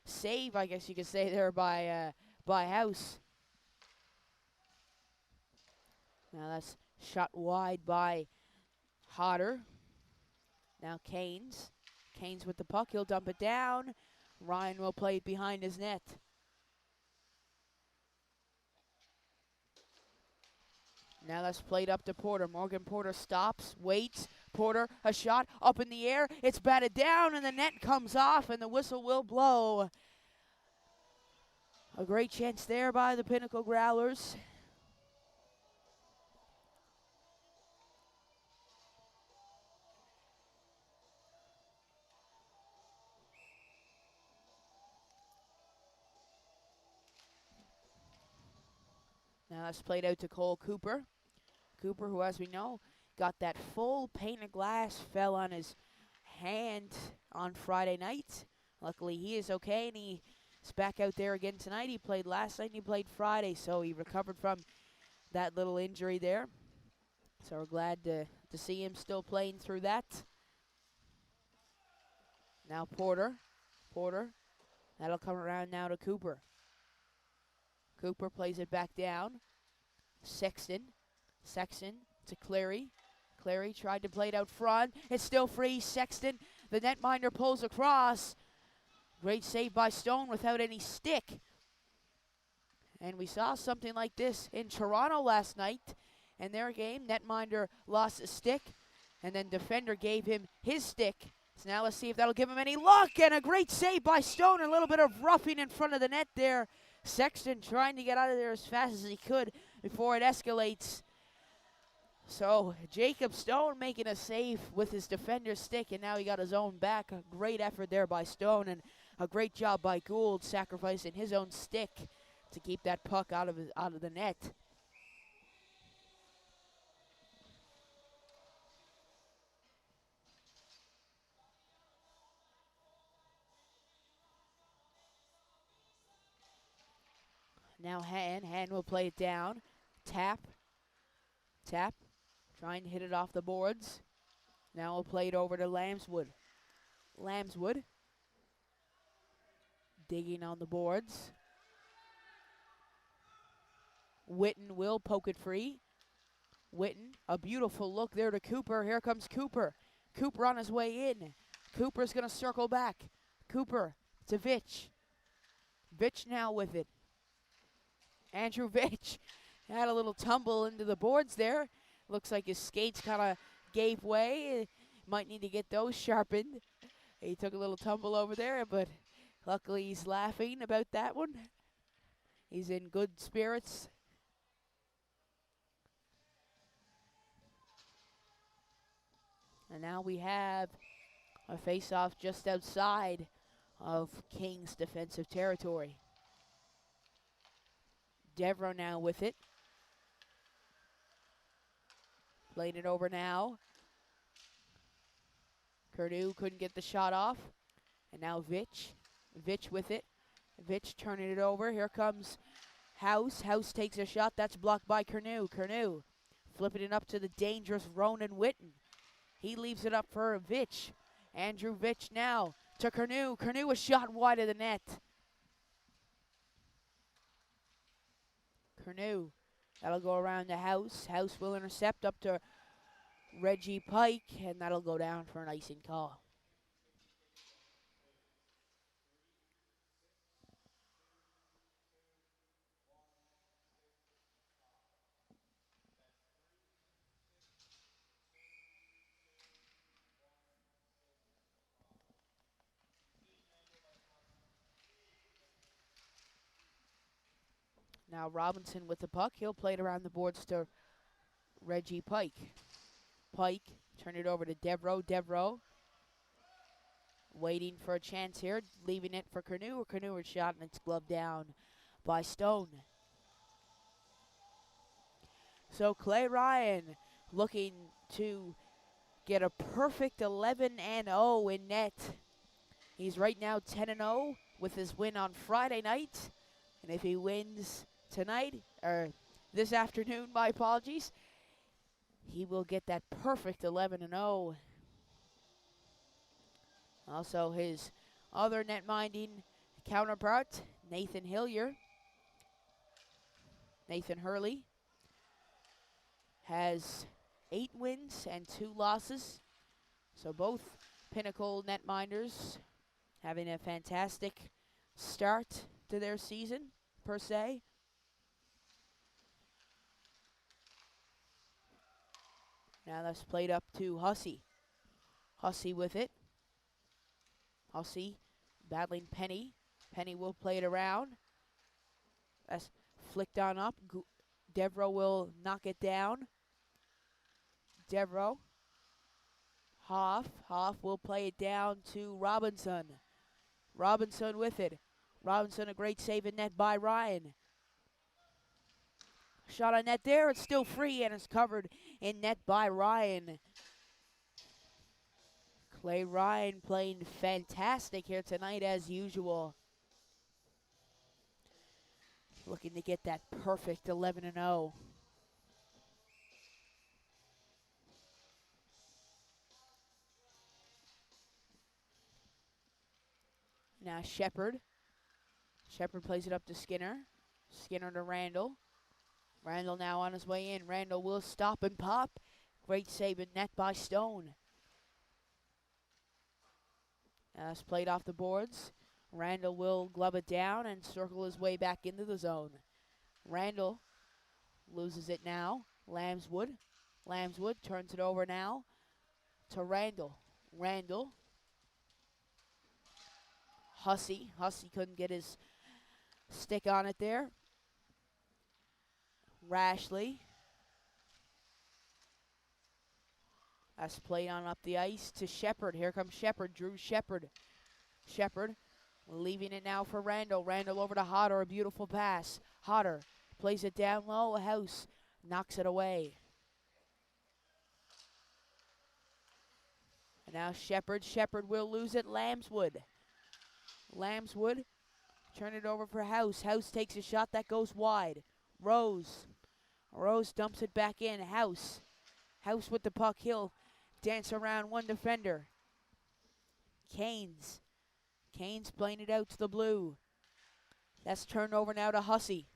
save, I guess you could say, there by House. Now that's shot wide by Hodder. Now Canes. Canes with the puck. He'll dump it down. Ryan will play it behind his net. Now that's played up to Porter. Morgan Porter stops, waits. Porter, a shot up in the air. It's batted down, and the net comes off, and the whistle will blow. A great chance there by the Pinnacle Growlers. Now that's played out to Cole Cooper. Cooper, who, as we know, got that full pane of glass, fell on his hand on Friday night. Luckily, he is okay, and he's back out there again tonight. He played last night, and he played Friday, so he recovered from that little injury there. So we're glad to see him still playing through that. Now Porter. Porter. That'll come around now to Cooper. Cooper plays it back down. Sexton. Sexton to Clary. Clary tried to play it out front. It's still free. Sexton, the netminder, pulls across. Great save by Stone without any stick. And we saw something like this in Toronto last night. In their game, netminder lost a stick, and then defender gave him his stick. So now let's see if that'll give him any luck. And a great save by Stone. A little bit of roughing in front of the net there. Sexton trying to get out of there as fast as he could before it escalates. So Jacob Stone making a save with his defender's stick, and now he got his own back. A great effort there by Stone, and a great job by Gould sacrificing his own stick to keep that puck out of the net. Now Han will play it down. Tap. Trying to hit it off the boards. Now we'll play it over to Lambswood. Lambswood. Digging on the boards. Witten will poke it free. Witten, a beautiful look there to Cooper. Here comes Cooper. Cooper on his way in. Cooper's going to circle back. Cooper to Vitch. Vitch now with it. Andrew Vitch had a little tumble into the boards there. Looks like his skates kind of gave way. Might need to get those sharpened. He took a little tumble over there, but luckily he's laughing about that one. He's in good spirits. And now we have a face-off just outside of Kings' defensive territory. Devereaux now with it. Playing it over now. Curdew couldn't get the shot off. And now Vitch. Vitch with it. Vitch turning it over. Here comes House. House takes a shot. That's blocked by Curnew. Curnew flipping it up to the dangerous Ronan Witten. He leaves it up for Vitch. Andrew Vitch now to Curnew. Curnew a shot wide of the net. Curnew. That'll go around the House. House will intercept up to Reggie Pike, and that'll go down for an icing call. Now Robinson with the puck. He'll play it around the boards to Reggie Pike. Pike, turn it over to Devereaux. Devereaux waiting for a chance here, leaving it for Curnew. Curnew shot, and it's gloved down by Stone. So Clay Ryan looking to get a perfect 11-0 in net. He's right now 10-0 with his win on Friday night. And if he wins tonight, or this afternoon, my apologies, he will get that perfect 11-0. Also his other net-minding counterpart, Nathan Hurley, has 8 wins and 2 losses. So both Pinnacle netminders having a fantastic start to their season, per se. Now that's played up to Hussey. Hussey with it. Hussey battling Penny. Penny will play it around. That's flicked on up. Devereaux will knock it down. Devereaux. Hoff will play it down to Robinson. Robinson with it. Robinson, a great save in net by Ryan. Shot on net there. It's still free and it's covered in net by Ryan. Clay Ryan playing fantastic here tonight as usual. Looking to get that perfect 11-0. Now Shepard. Shepard plays it up to Skinner. Skinner to Randall. Randall now on his way in. Randall will stop and pop. Great save in net by Stone. That's played off the boards. Randall will glove it down and circle his way back into the zone. Randall loses it now. Lambswood turns it over now to Randall. Randall. Hussey couldn't get his stick on it there. Rashley. That's played on up the ice to Shepard. Here comes Shepard. Drew Shepard. Shepard leaving it now for Randall. Randall over to Hodder. A beautiful pass. Hodder plays it down low. House knocks it away. And now Shepard. Shepard will lose it. Lambswood. Turn it over for House. House takes a shot that goes wide. Rose dumps it back in. House with the puck. He'll dance around one defender. Canes playing it out to the blue. That's turned over now to Hussey.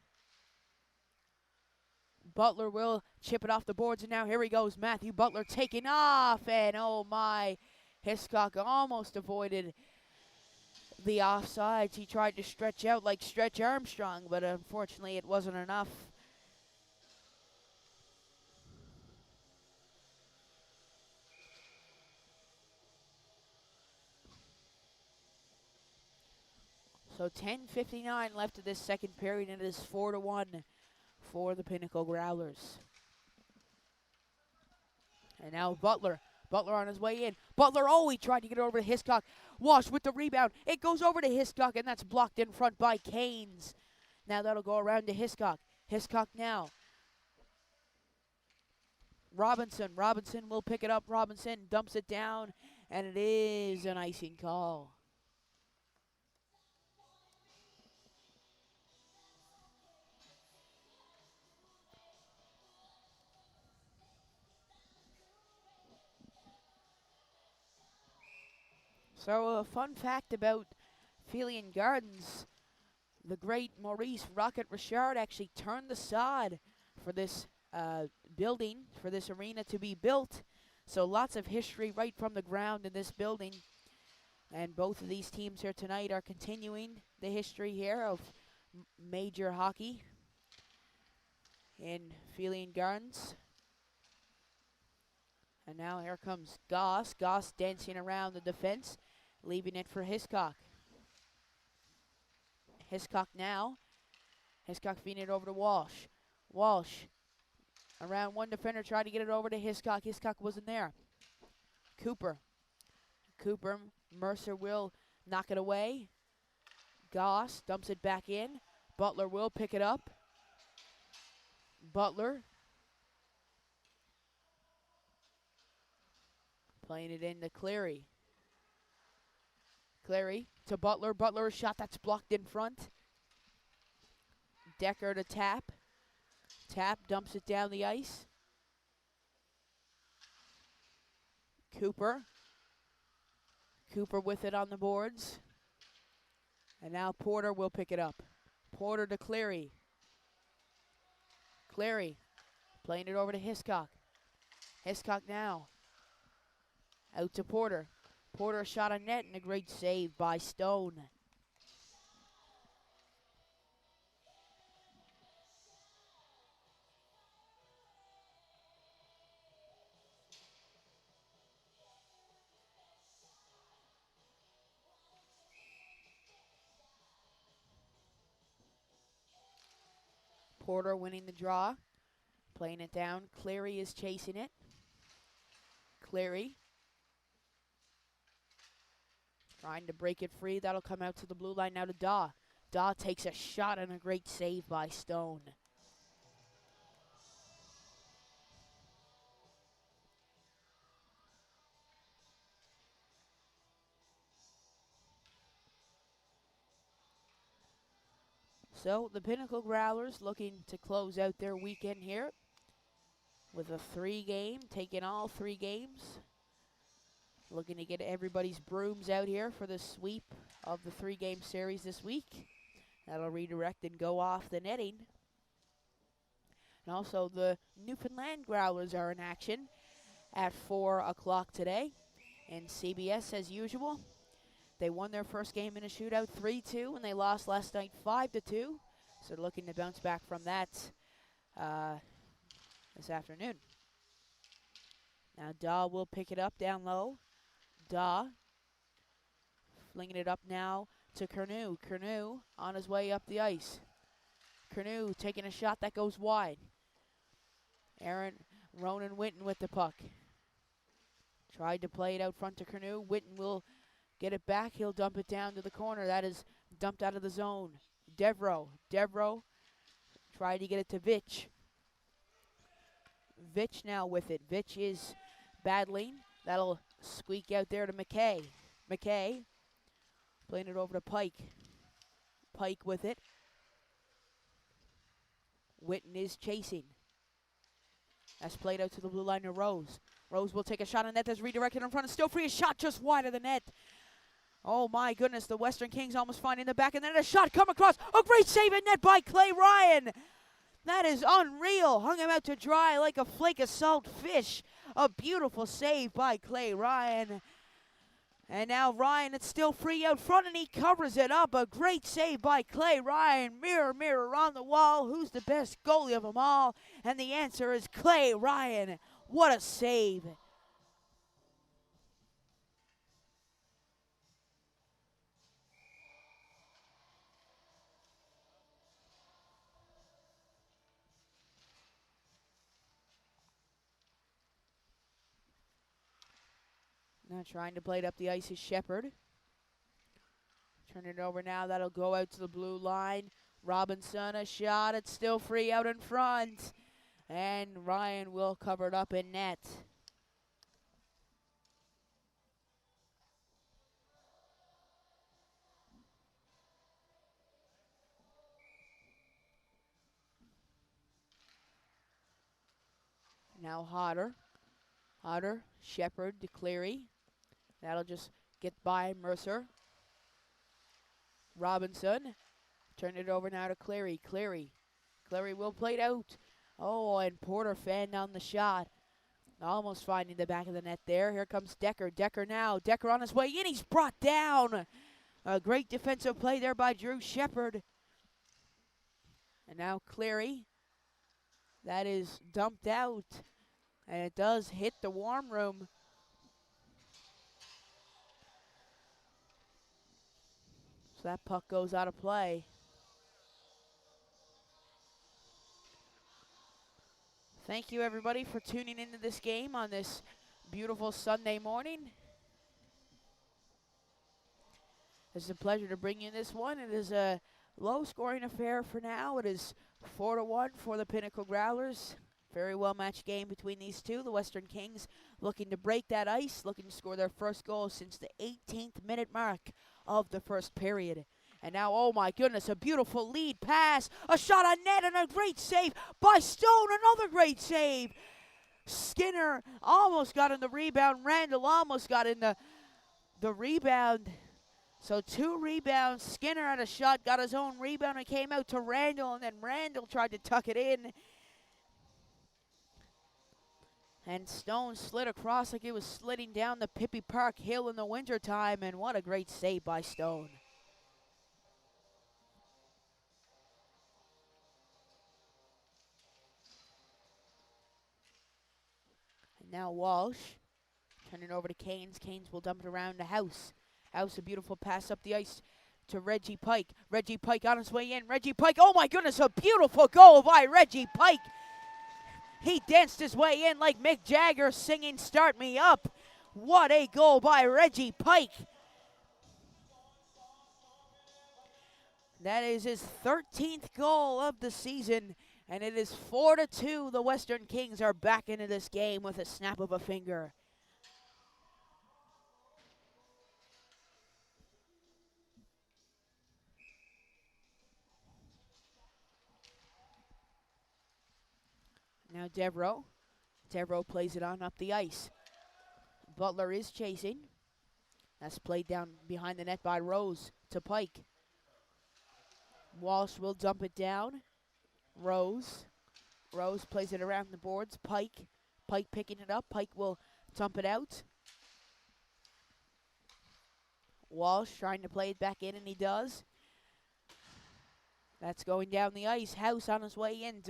Butler will chip it off the boards, and now here he goes. Matthew Butler taking off, and oh my, Hiscock almost avoided the offsides. He tried to stretch out like Stretch Armstrong, but unfortunately it wasn't enough. So 10:59 left of this second period, and it is 4-1 for the Pinnacle Growlers. And now Butler on his way in. Butler, he tried to get it over to Hiscock. Wash with the rebound. It goes over to Hiscock, and that's blocked in front by Canes. Now that'll go around to Hiscock. Hiscock now. Robinson will pick it up. Robinson dumps it down, and it is an icing call. So a fun fact about Felian Gardens, the great Maurice Rocket Richard actually turned the sod for this building, for this arena to be built. So lots of history right from the ground in this building. And both of these teams here tonight are continuing the history here of major hockey in Felian Gardens. And now here comes Goss. Goss dancing around the defense, leaving it for Hiscock. Hiscock now. Hiscock feeding it over to Walsh. Walsh around one defender, tried to get it over to Hiscock. Hiscock wasn't there. Cooper. Mercer will knock it away. Goss dumps it back in. Butler will pick it up. Butler playing it into Cleary. Cleary to Butler. Butler, a shot that's blocked in front. Decker to Tap. Tap dumps it down the ice. Cooper. Cooper with it on the boards. And now Porter will pick it up. Porter to Cleary. Cleary playing it over to Hiscock. Hiscock now. Out to Porter. Porter a shot on net and a great save by Stone. Porter winning the draw. Playing it down. Cleary is chasing it. Cleary trying to break it free. That'll come out to the blue line now to Daw. Daw takes a shot and a great save by Stone. So the Pinnacle Growlers looking to close out their weekend here with a 3-game, taking all 3 games. Looking to get everybody's brooms out here for the sweep of the 3-game series this week. That'll redirect and go off the netting. And also the Newfoundland Growlers are in action at 4 o'clock today. And CBS, as usual, they won their first game in a shootout 3-2, and they lost last night 5-2. So they're looking to bounce back from that this afternoon. Now Daw will pick it up down low. Daw flinging it up now to Curnew. Curnew on his way up the ice. Curnew taking a shot that goes wide. Ronan Winton with the puck. Tried to play it out front to Curnew. Winton will get it back. He'll dump it down to the corner. That is dumped out of the zone. Devereaux tried to get it to Vitch. Vitch now with it. Vitch is battling. That'll squeak out there to McKay. McKay playing it over to Pike. Pike with it. Winton is chasing. That's played out to the blue line to Rose. Rose will take a shot on net that's redirected in front. It's still free. A shot just wide of the net. Oh my goodness, the Western Kings almost finding the back, and then a shot come across. A great save at net by Clay Ryan. That is unreal. Hung him out to dry like a flake of salt fish. A beautiful save by Clay Ryan. And now Ryan, it's still free out front, and he covers it up. A great save by Clay Ryan. Mirror, mirror on the wall. Who's the best goalie of them all? And the answer is Clay Ryan. What a save. Now trying to play it up the ice is Shepard. Turn it over now. That'll go out to the blue line. Robinson, a shot. It's still free out in front. And Ryan will cover it up in net. Now Hodder. Hodder, Shepard to Cleary. That'll just get by Mercer. Robinson. Turn it over now to Cleary. Cleary will play it out. Oh, and Porter fanned down the shot. Almost finding the back of the net there. Here comes Decker. Decker now. Decker on his way in. He's brought down. A great defensive play there by Drew Shepard. And now Cleary. That is dumped out. And it does hit the warm room. So that puck goes out of play. Thank you, everybody, for tuning into this game on this beautiful Sunday morning. It's a pleasure to bring you this one. It is a low scoring affair for now. It is 4-1 for the Pinnacle Growlers. Very well matched game between these two. The Western Kings looking to break that ice, looking to score their first goal since the 18th minute mark of the first period. And now, oh my goodness, a beautiful lead pass, a shot on net, and a great save by Stone. Another great save. Skinner almost got in the rebound. Randall almost got in the rebound. So 2 rebounds. Skinner had a shot, got his own rebound, and came out to Randall, and then Randall tried to tuck it in. And Stone slid across like he was sliding down the Pippi Park Hill in the wintertime, and what a great save by Stone. And now Walsh turning over to Canes. Canes will dump it around the House. House, a beautiful pass up the ice to Reggie Pike. Reggie Pike on his way in. Reggie Pike, oh my goodness, a beautiful goal by Reggie Pike. He danced his way in like Mick Jagger singing "Start Me Up." What a goal by Reggie Pike. That is his 13th goal of the season, and it is 4-2. The Western Kings are back into this game with a snap of a finger. Now Devereaux. Devereaux plays it on up the ice. Butler is chasing. That's played down behind the net by Rose to Pike. Walsh will dump it down. Rose plays it around the boards. Pike picking it up. Pike will dump it out. Walsh trying to play it back in, and he does. That's going down the ice. House on his way in.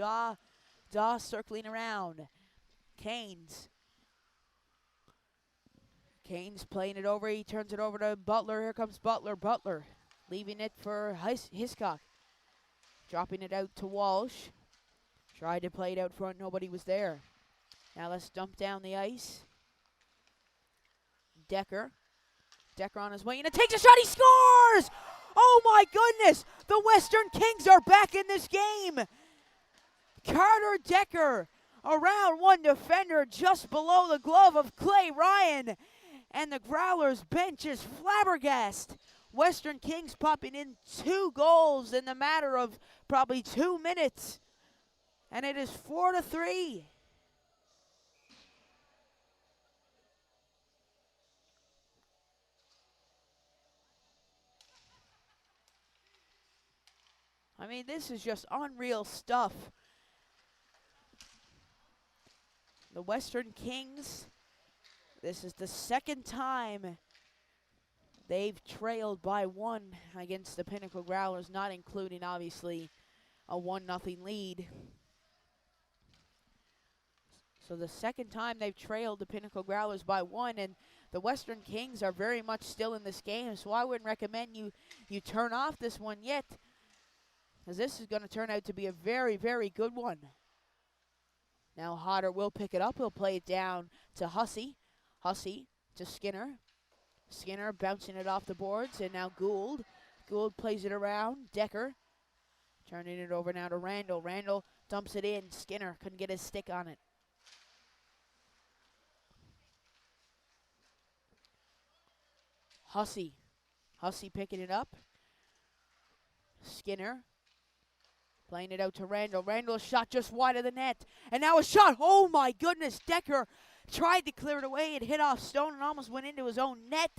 Daw circling around. Canes playing it over. He turns it over to Butler. Here comes Butler. Butler leaving it for Hiscock. Dropping it out to Walsh. Tried to play it out front. Nobody was there. Now let's dump down the ice. Decker on his way in. And takes a shot. He scores! Oh my goodness! The Western Kings are back in this game. Carter Decker around one defender just below the glove of Clay Ryan. And the Growlers bench is flabbergasted. Western Kings popping in 2 goals in the matter of probably 2 minutes. And it is 4-3. I mean, this is just unreal stuff. The Western Kings, this is the second time they've trailed by 1 against the Pinnacle Growlers, not including, obviously, a 1-0 lead. So the second time they've trailed the Pinnacle Growlers by 1, and the Western Kings are very much still in this game, so I wouldn't recommend you turn off this one yet, because this is going to turn out to be a very, very good one. Now Hodder will pick it up. He'll play it down to Hussey. Hussey to Skinner. Skinner bouncing it off the boards, and now Gould. Gould plays it around. Decker turning it over now to Randall. Randall dumps it in. Skinner couldn't get his stick on it. Hussey picking it up. Skinner playing it out to Randall. Randall's shot just wide of the net. And now a shot. Oh my goodness. Decker tried to clear it away. It hit off Stone and almost went into his own net.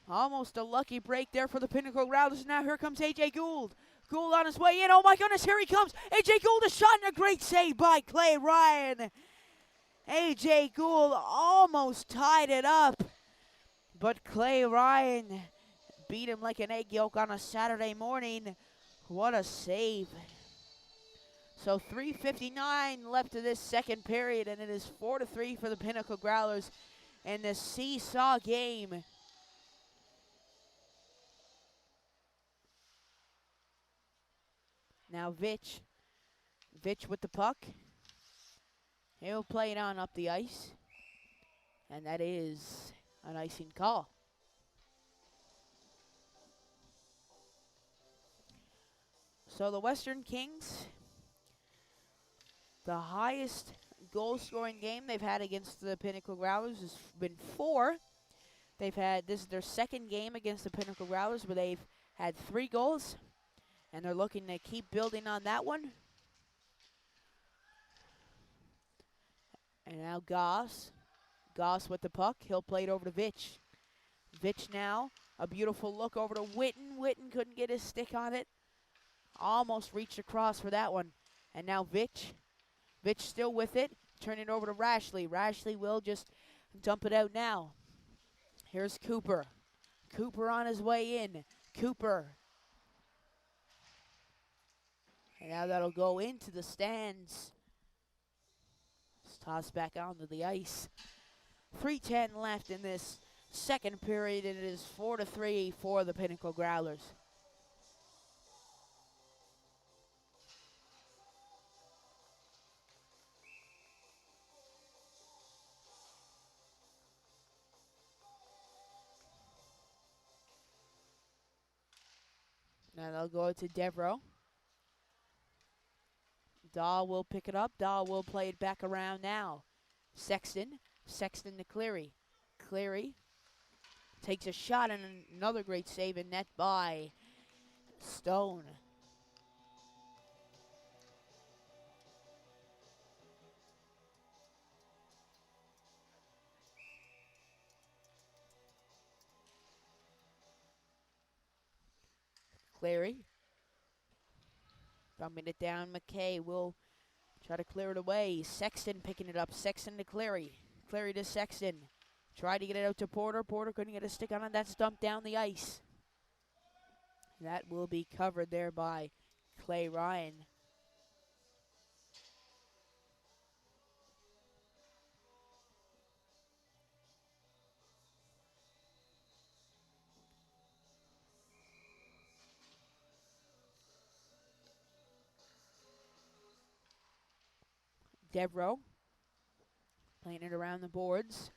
Almost a lucky break there for the Pinnacle Growlers. Now here comes A.J. Gould. Gould on his way in. Oh my goodness, here he comes. A.J. Gould, a shot and a great save by Clay Ryan. A.J. Gould almost tied it up. But Clay Ryan beat him like an egg yolk on a Saturday morning. What a save. So 3:59 left of this second period, and it is 4-3 for the Pinnacle Growlers in this seesaw game. Now Vitch with the puck. He'll play it on up the ice. And that is an icing call. So the Western Kings, the highest goal-scoring game they've had against the Pinnacle Growlers has been 4. This is their second game against the Pinnacle Growlers where they've had 3 goals, and they're looking to keep building on that one. And now Goss with the puck. He'll play it over to Vitch. Vitch now, a beautiful look over to Witten. Witten couldn't get his stick on it. Almost reached across for that one. And now Vitch. Vitch still with it. Turn it over to Rashley. Rashley will just dump it out now. Here's Cooper. Cooper on his way in. Cooper. And now that'll go into the stands. It's tossed back onto the ice. 3:10 left in this second period, and it is 4-3 for the Pinnacle Growlers. Now they'll go to Devereaux. Dahl will pick it up. Dahl will play it back around now. Sexton to Cleary. Cleary takes a shot and another great save in net by Stone. Cleary bumping it down. McKay will try to clear it away. Sexton picking it up. Sexton to Cleary. Cleary to Sexton. Tried to get it out to Porter. Porter couldn't get a stick on it. That's dumped down the ice. That will be covered there by Clay Ryan. Devereaux playing it around the boards.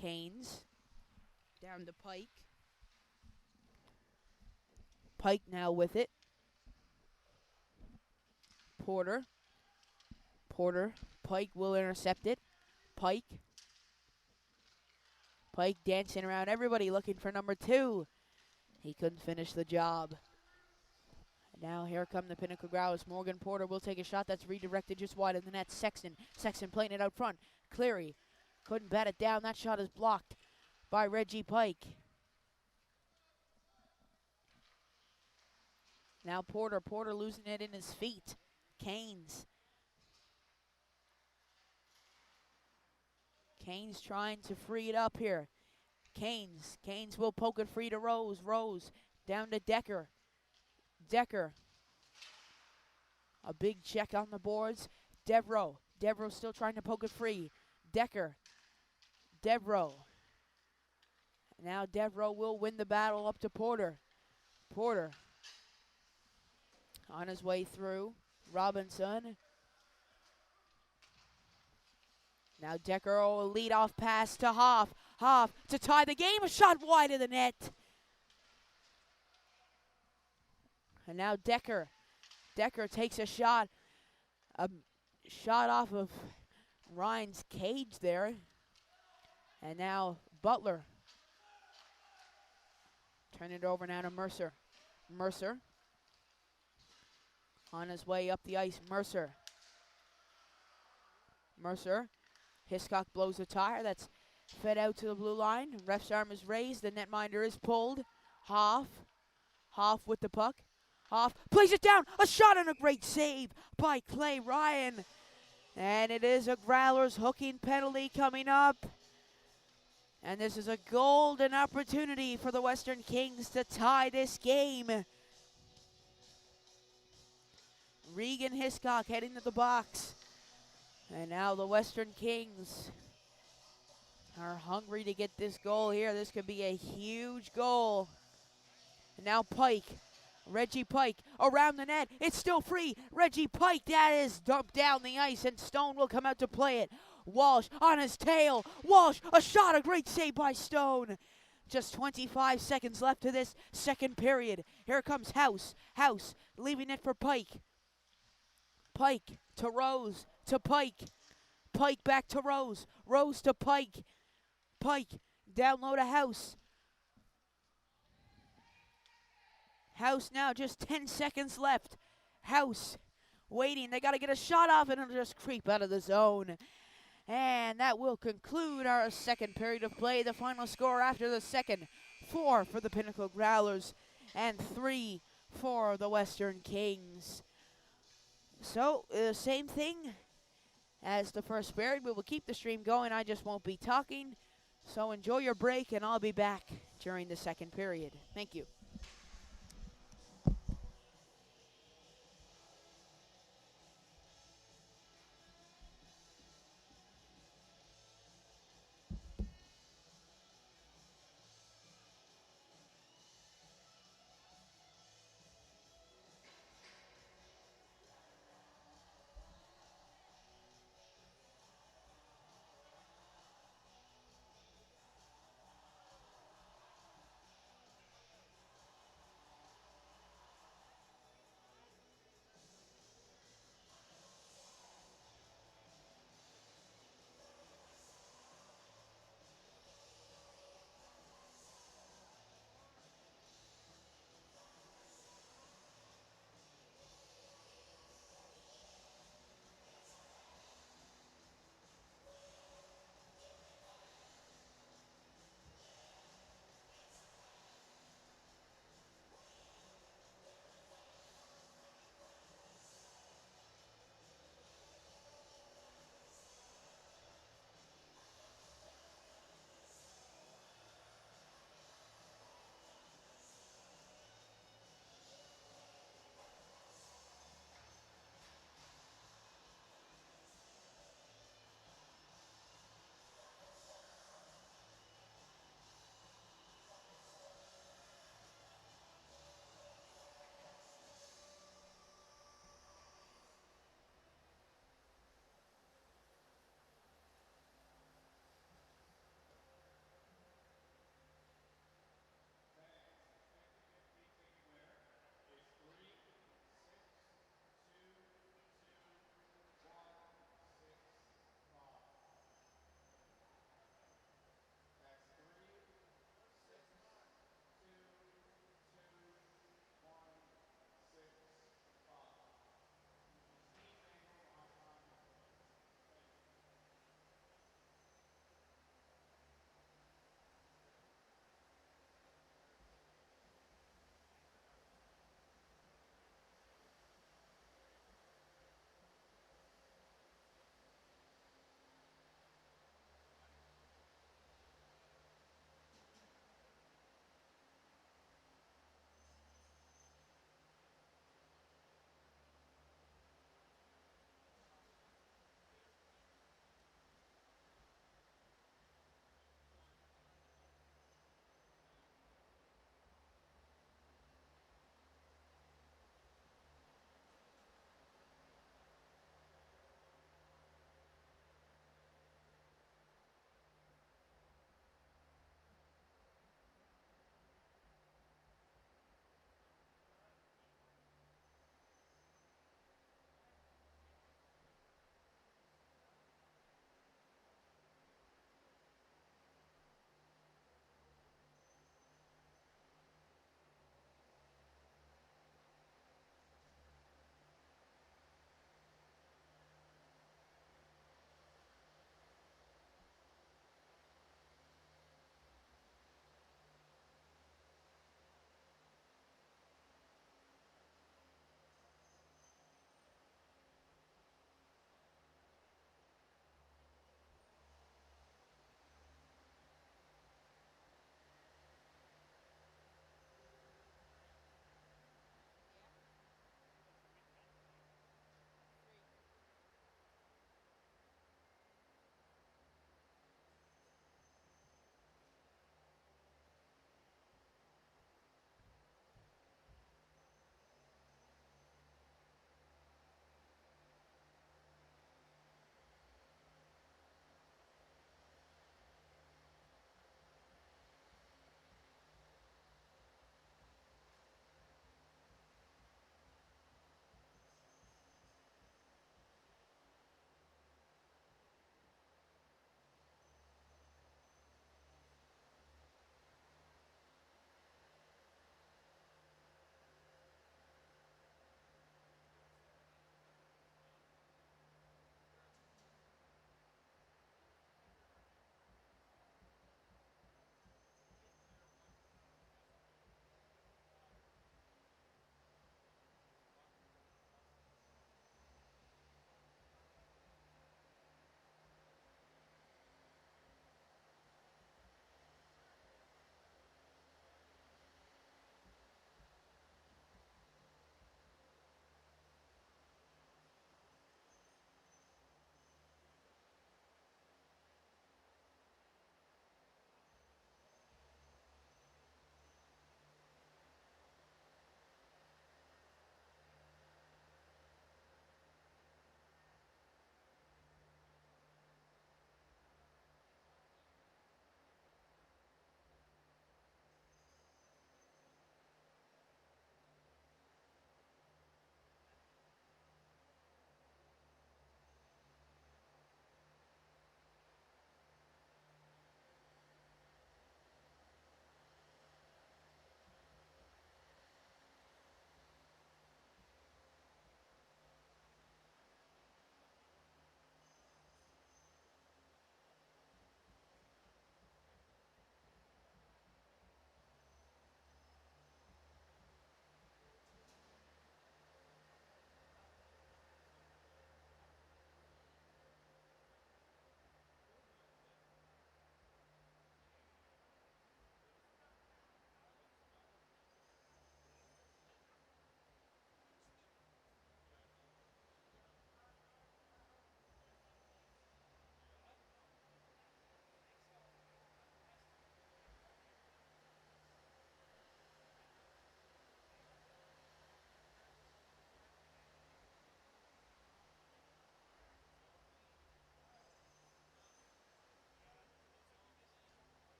Canes down to Pike. Pike now with it. Porter. Pike will intercept it. Pike dancing around everybody looking for number 2. He couldn't finish the job. Now here come the Pinnacle Growlers. Morgan Porter will take a shot that's redirected just wide of the net. Sexton playing it out front. Cleary couldn't bat it down. That shot is blocked by Reggie Pike. Now Porter losing it in his feet. Canes trying to free it up here. Canes will poke it free to Rose. Rose down to Decker. A big check on the boards. Devereaux still trying to poke it free. Devereaux. Now Devereaux will win the battle up to Porter. Porter on his way through. Robinson. Now Decker will lead off pass to Hoff. Hoff to tie the game. A shot wide of the net. And now Decker takes a shot off of Ryan's cage there. And now Butler. Turn it over now to Mercer. Mercer on his way up the ice. Mercer. Hiscock blows a tire. That's fed out to the blue line. Ref's arm is raised. The netminder is pulled. Hoff with the puck. Hoff plays it down. A shot and a great save by Clay Ryan. And it is a Growlers hooking penalty coming up. And this is a golden opportunity for the Western Kings to tie this game. Regan Hiscock heading to the box. And now the Western Kings are hungry to get this goal here. This could be a huge goal. And now Pike. Reggie Pike around the net. It's still free. Reggie Pike, that is dumped down the ice, and Stone will come out to play it. Walsh on his tail. Walsh, a shot, a great save by Stone. Just 25 seconds left to this second period. Here comes House. House leaving it for Pike. Pike to Rose to Pike. Pike back to Rose. Rose to Pike. Pike down low to House. House now just 10 seconds left. House waiting. They got to get a shot off and it'll just creep out of the zone. And that will conclude our second period of play. The final score after the second, 4 for the Pinnacle Growlers and 3 for the Western Kings. So, same thing as the first period. We will keep the stream going. I just won't be talking. So enjoy your break, and I'll be back during the second period. Thank you.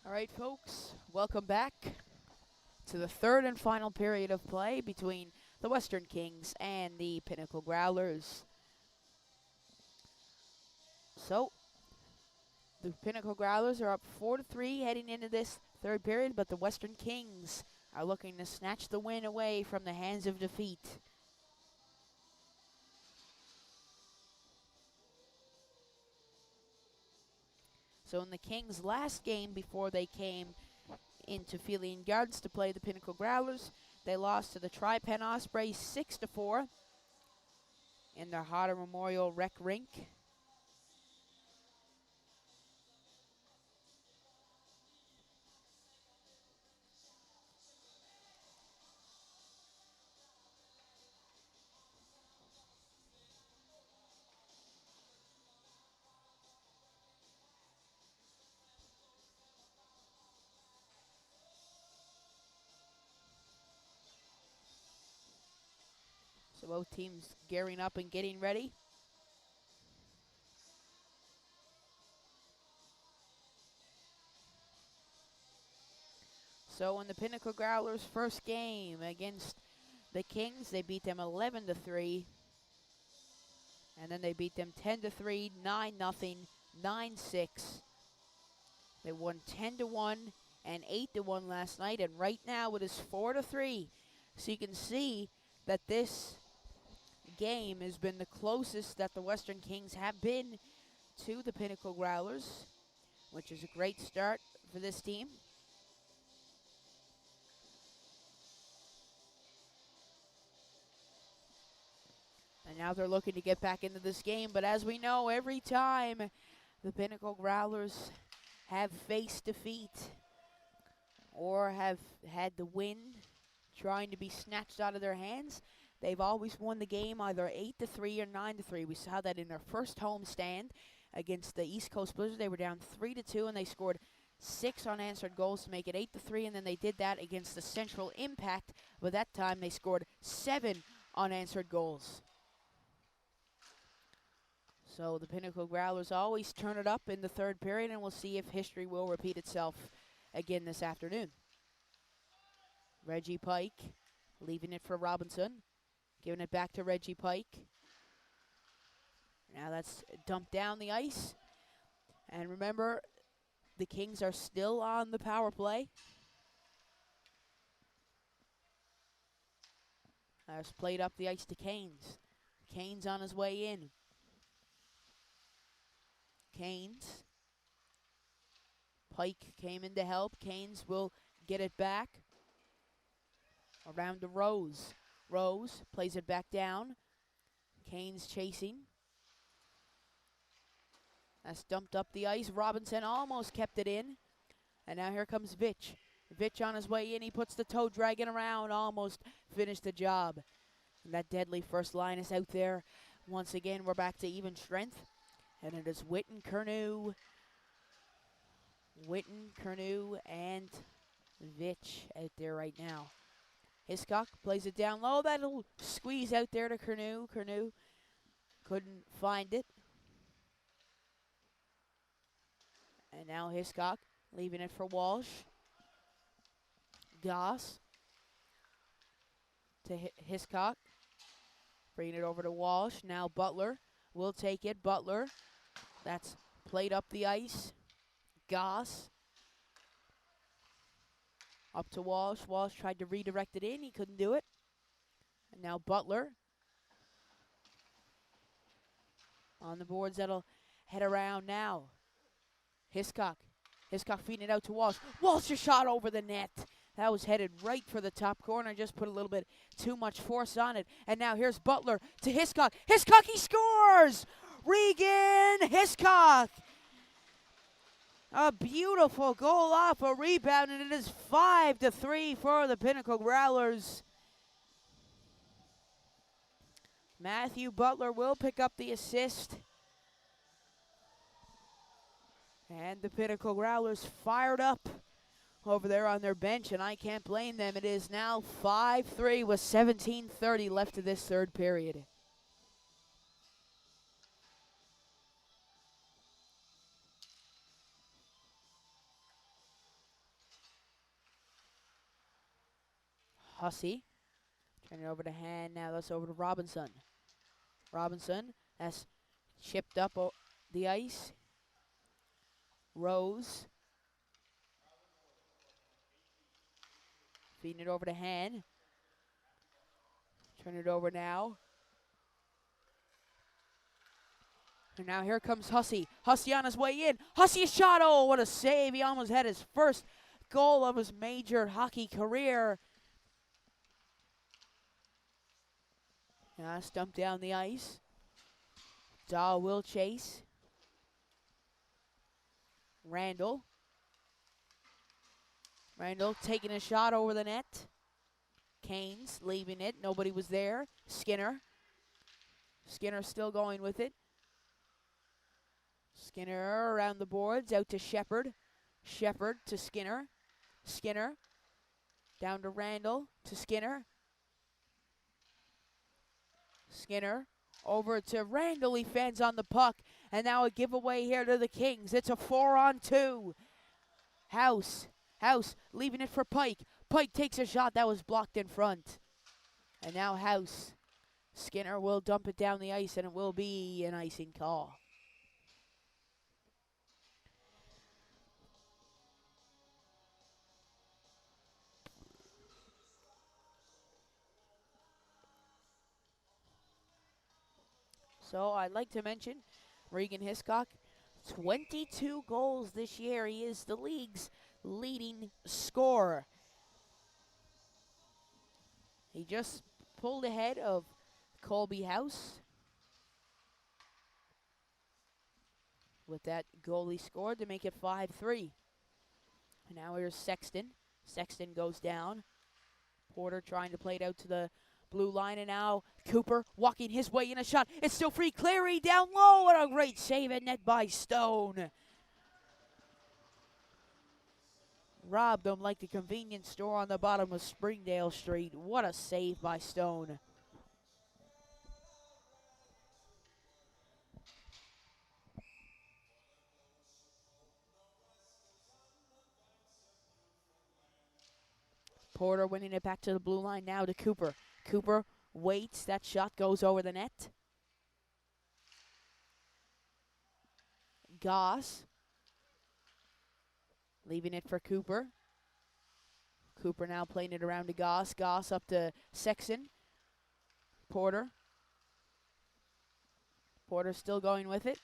All right, folks, welcome back to the third and final period of play between the Western Kings and the Pinnacle Growlers. So, the Pinnacle Growlers are up 4-3 heading into this third period, but the Western Kings are looking to snatch the win away from the hands of defeat. So in the Kings' last game before they came into Felian Gardens to play the Pinnacle Growlers, they lost to the Tri-Pen Ospreys 6-4 in their Hodder Memorial Rec Rink. So both teams gearing up and getting ready. So in the Pinnacle Growlers' first game against the Kings, they beat them 11-3. And then they beat them 10-3, 9-0, 9-6. They won 10-1 and 8-1 last night, and right now it is 4-3. So you can see that this game has been the closest that the Western Kings have been to the Pinnacle Growlers, which is a great start for this team. And now they're looking to get back into this game, but as we know, every time the Pinnacle Growlers have faced defeat or have had the win trying to be snatched out of their hands, they've always won the game either 8-3 or 9-3. We saw that in their first home stand against the East Coast Blizzard. They were down 3-2 and they scored 6 unanswered goals to make it 8-3, and then they did that against the Central Impact, but that time they scored 7 unanswered goals. So the Pinnacle Growlers always turn it up in the third period, and we'll see if history will repeat itself again this afternoon. Reggie Pike leaving it for Robinson, giving it back to Reggie Pike. Now that's dumped down the ice. And remember, the Kings are still on the power play. That's played up the ice to Canes. Canes on his way in. Canes. Pike came in to help. Canes will get it back. Around to Rose. Rose plays it back down. Canes chasing. That's dumped up the ice. Robinson almost kept it in. And now here comes Vitch. Vitch on his way in. He puts the toe dragging around. Almost finished the job. And that deadly first line is out there. Once again, we're back to even strength. And it is Witten, Curnew, and Vitch out there right now. Hiscock plays it down low. That'll squeeze out there to Curnew. Curnew couldn't find it. And now Hiscock leaving it for Walsh. Goss to Hiscock. Bringing it over to Walsh. Now Butler will take it. Butler. That's played up the ice. Goss. Up to Walsh. Walsh tried to redirect it in. He couldn't do it. And now Butler. On the boards, that'll head around now. Hiscock. Hiscock feeding it out to Walsh. Walsh's shot over the net. That was headed right for the top corner. Just put a little bit too much force on it. And now here's Butler to Hiscock. Hiscock, he scores! Regan Hiscock. A beautiful goal off a rebound, and it is 5-3 for the Pinnacle Growlers. Matthew Butler will pick up the assist. And the Pinnacle Growlers fired up over there on their bench, and I can't blame them. It is now 5-3 with 17:30 left of this third period. Hussey. Turn it over to Hand. Now that's over to Robinson. Robinson, that's chipped up the ice. Rose. Feeding it over to Hand. Turn it over now. And now here comes Hussey. Hussey on his way in. Hussey shot. Oh, what a save. He almost had his first goal of his major hockey career. Stumped down the ice. Dahl will chase. Randall. Randall taking a shot over the net. Canes leaving it. Nobody was there. Skinner. Skinner still going with it. Skinner around the boards. Out to Shepard. Shepard to Skinner. Skinner. Down to Randall. To Skinner. Skinner. Over to Randall. He fends on the puck. And now a giveaway here to the Kings. It's a 4-on-2. House. House leaving it for Pike. Pike takes a shot that was blocked in front. And now House. Skinner will dump it down the ice, and it will be an icing call. So I'd like to mention Regan Hiscock, 22 goals this year. He is the league's leading scorer. He just pulled ahead of Colby House with that goal he scored to make it 5-3. And now here's Sexton. Sexton goes down. Porter trying to play it out to the blue line, and now Cooper walking his way in a shot. It's still free. Clary down low. What a great save at net by Stone. Robbed them like the convenience store on the bottom of Springdale Street. What a save by Stone. Porter winning it back to the blue line now to Cooper. Cooper waits. That shot goes over the net. Goss leaving it for Cooper. Cooper now playing it around to Goss. Goss up to Sexton. Porter. Porter still going with it.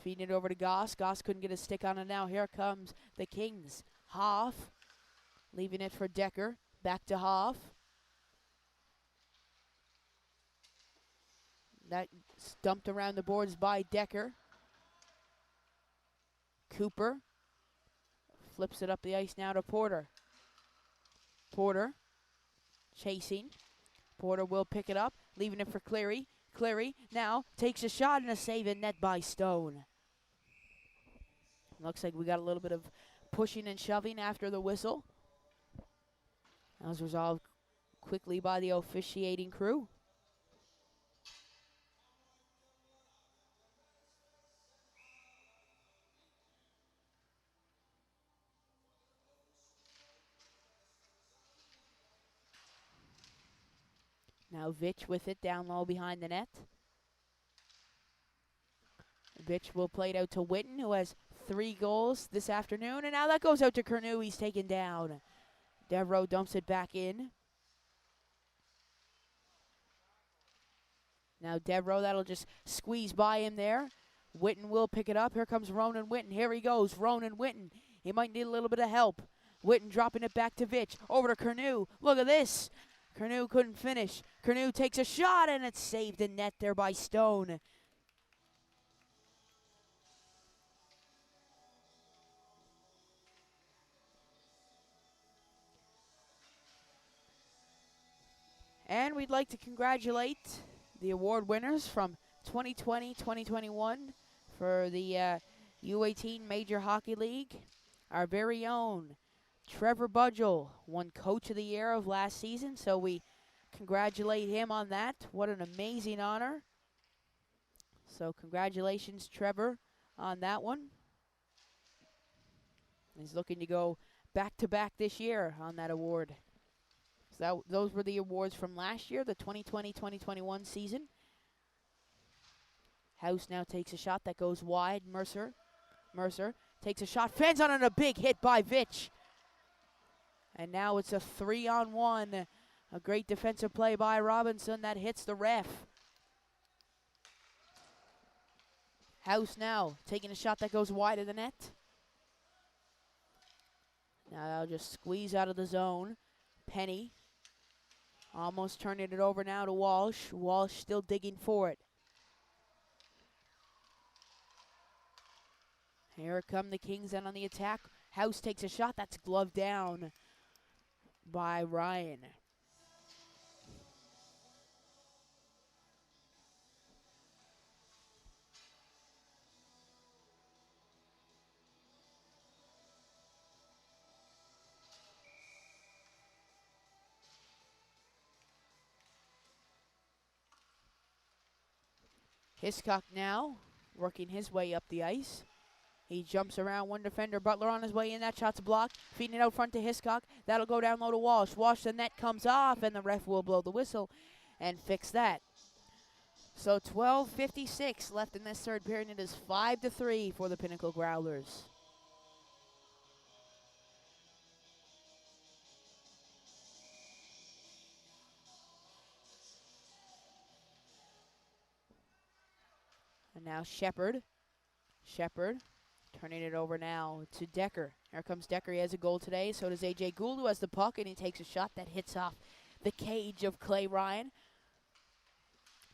Feeding it over to Goss. Goss couldn't get a stick on it now. Here comes the Kings. Hoff leaving it for Decker. Back to Hoff. That dumped around the boards by Decker. Cooper flips it up the ice now to Porter. Porter chasing. Porter will pick it up, leaving it for Cleary. Cleary now takes a shot and a save in net by Stone. Looks like we got a little bit of pushing and shoving after the whistle. That was resolved quickly by the officiating crew. Now Vitch with it down low behind the net. Vitch will play it out to Witten, who has 3 goals this afternoon. And now that goes out to Curnew. He's taken down. Devereaux dumps it back in. Now Devereaux, that'll just squeeze by him there. Witten will pick it up. Here comes Ronan Witten. Here he goes, Ronan Witten. He might need a little bit of help. Witten dropping it back to Vitch. Over to Curnew. Look at this. Curnew couldn't finish. Curnew takes a shot, and it's saved in net there by Stone. And we'd like to congratulate the award winners from 2020-2021 for the U18 Major Hockey League. Our very own Trevor Budgell won Coach of the Year of last season, so we congratulate him on that. What an amazing honor. So congratulations, Trevor, on that one. He's looking to go back-to-back this year on that award. So those were the awards from last year, the 2020-2021 season. House now takes a shot that goes wide. Mercer takes a shot, fans on it, a big hit by Vitch. And now it's a 3-on-1. A great defensive play by Robinson that hits the ref. House now taking a shot that goes wide of the net. Now they'll just squeeze out of the zone. Penny almost turning it over now to Walsh. Walsh still digging for it. Here come the Kings in on the attack. House takes a shot that's gloved down by Ryan. Hiscock now working his way up the ice. He jumps around one defender. Butler on his way in. That shot's blocked. Feeding it out front to Hiscock. That'll go down low to Walsh. Walsh, the net comes off, and the ref will blow the whistle and fix that. So 12:56 left in this third period. It is 5-3 for the Pinnacle Growlers. And now Shepard turning it over now to Decker. Here comes Decker. He has a goal today. So does A.J. Gould, who has the puck, and he takes a shot that hits off the cage of Clay Ryan.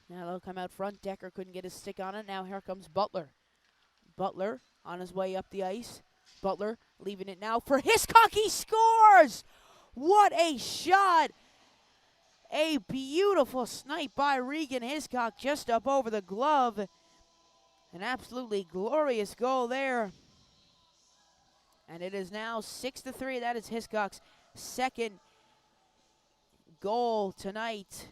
Now they'll come out front. Decker couldn't get his stick on it. Now here comes Butler. Butler on his way up the ice. Butler leaving it now for Hiscock. He scores! What a shot! A beautiful snipe by Regan Hiscock just up over the glove. An absolutely glorious goal there. And it is now 6-3. That is Hiscock's second goal tonight.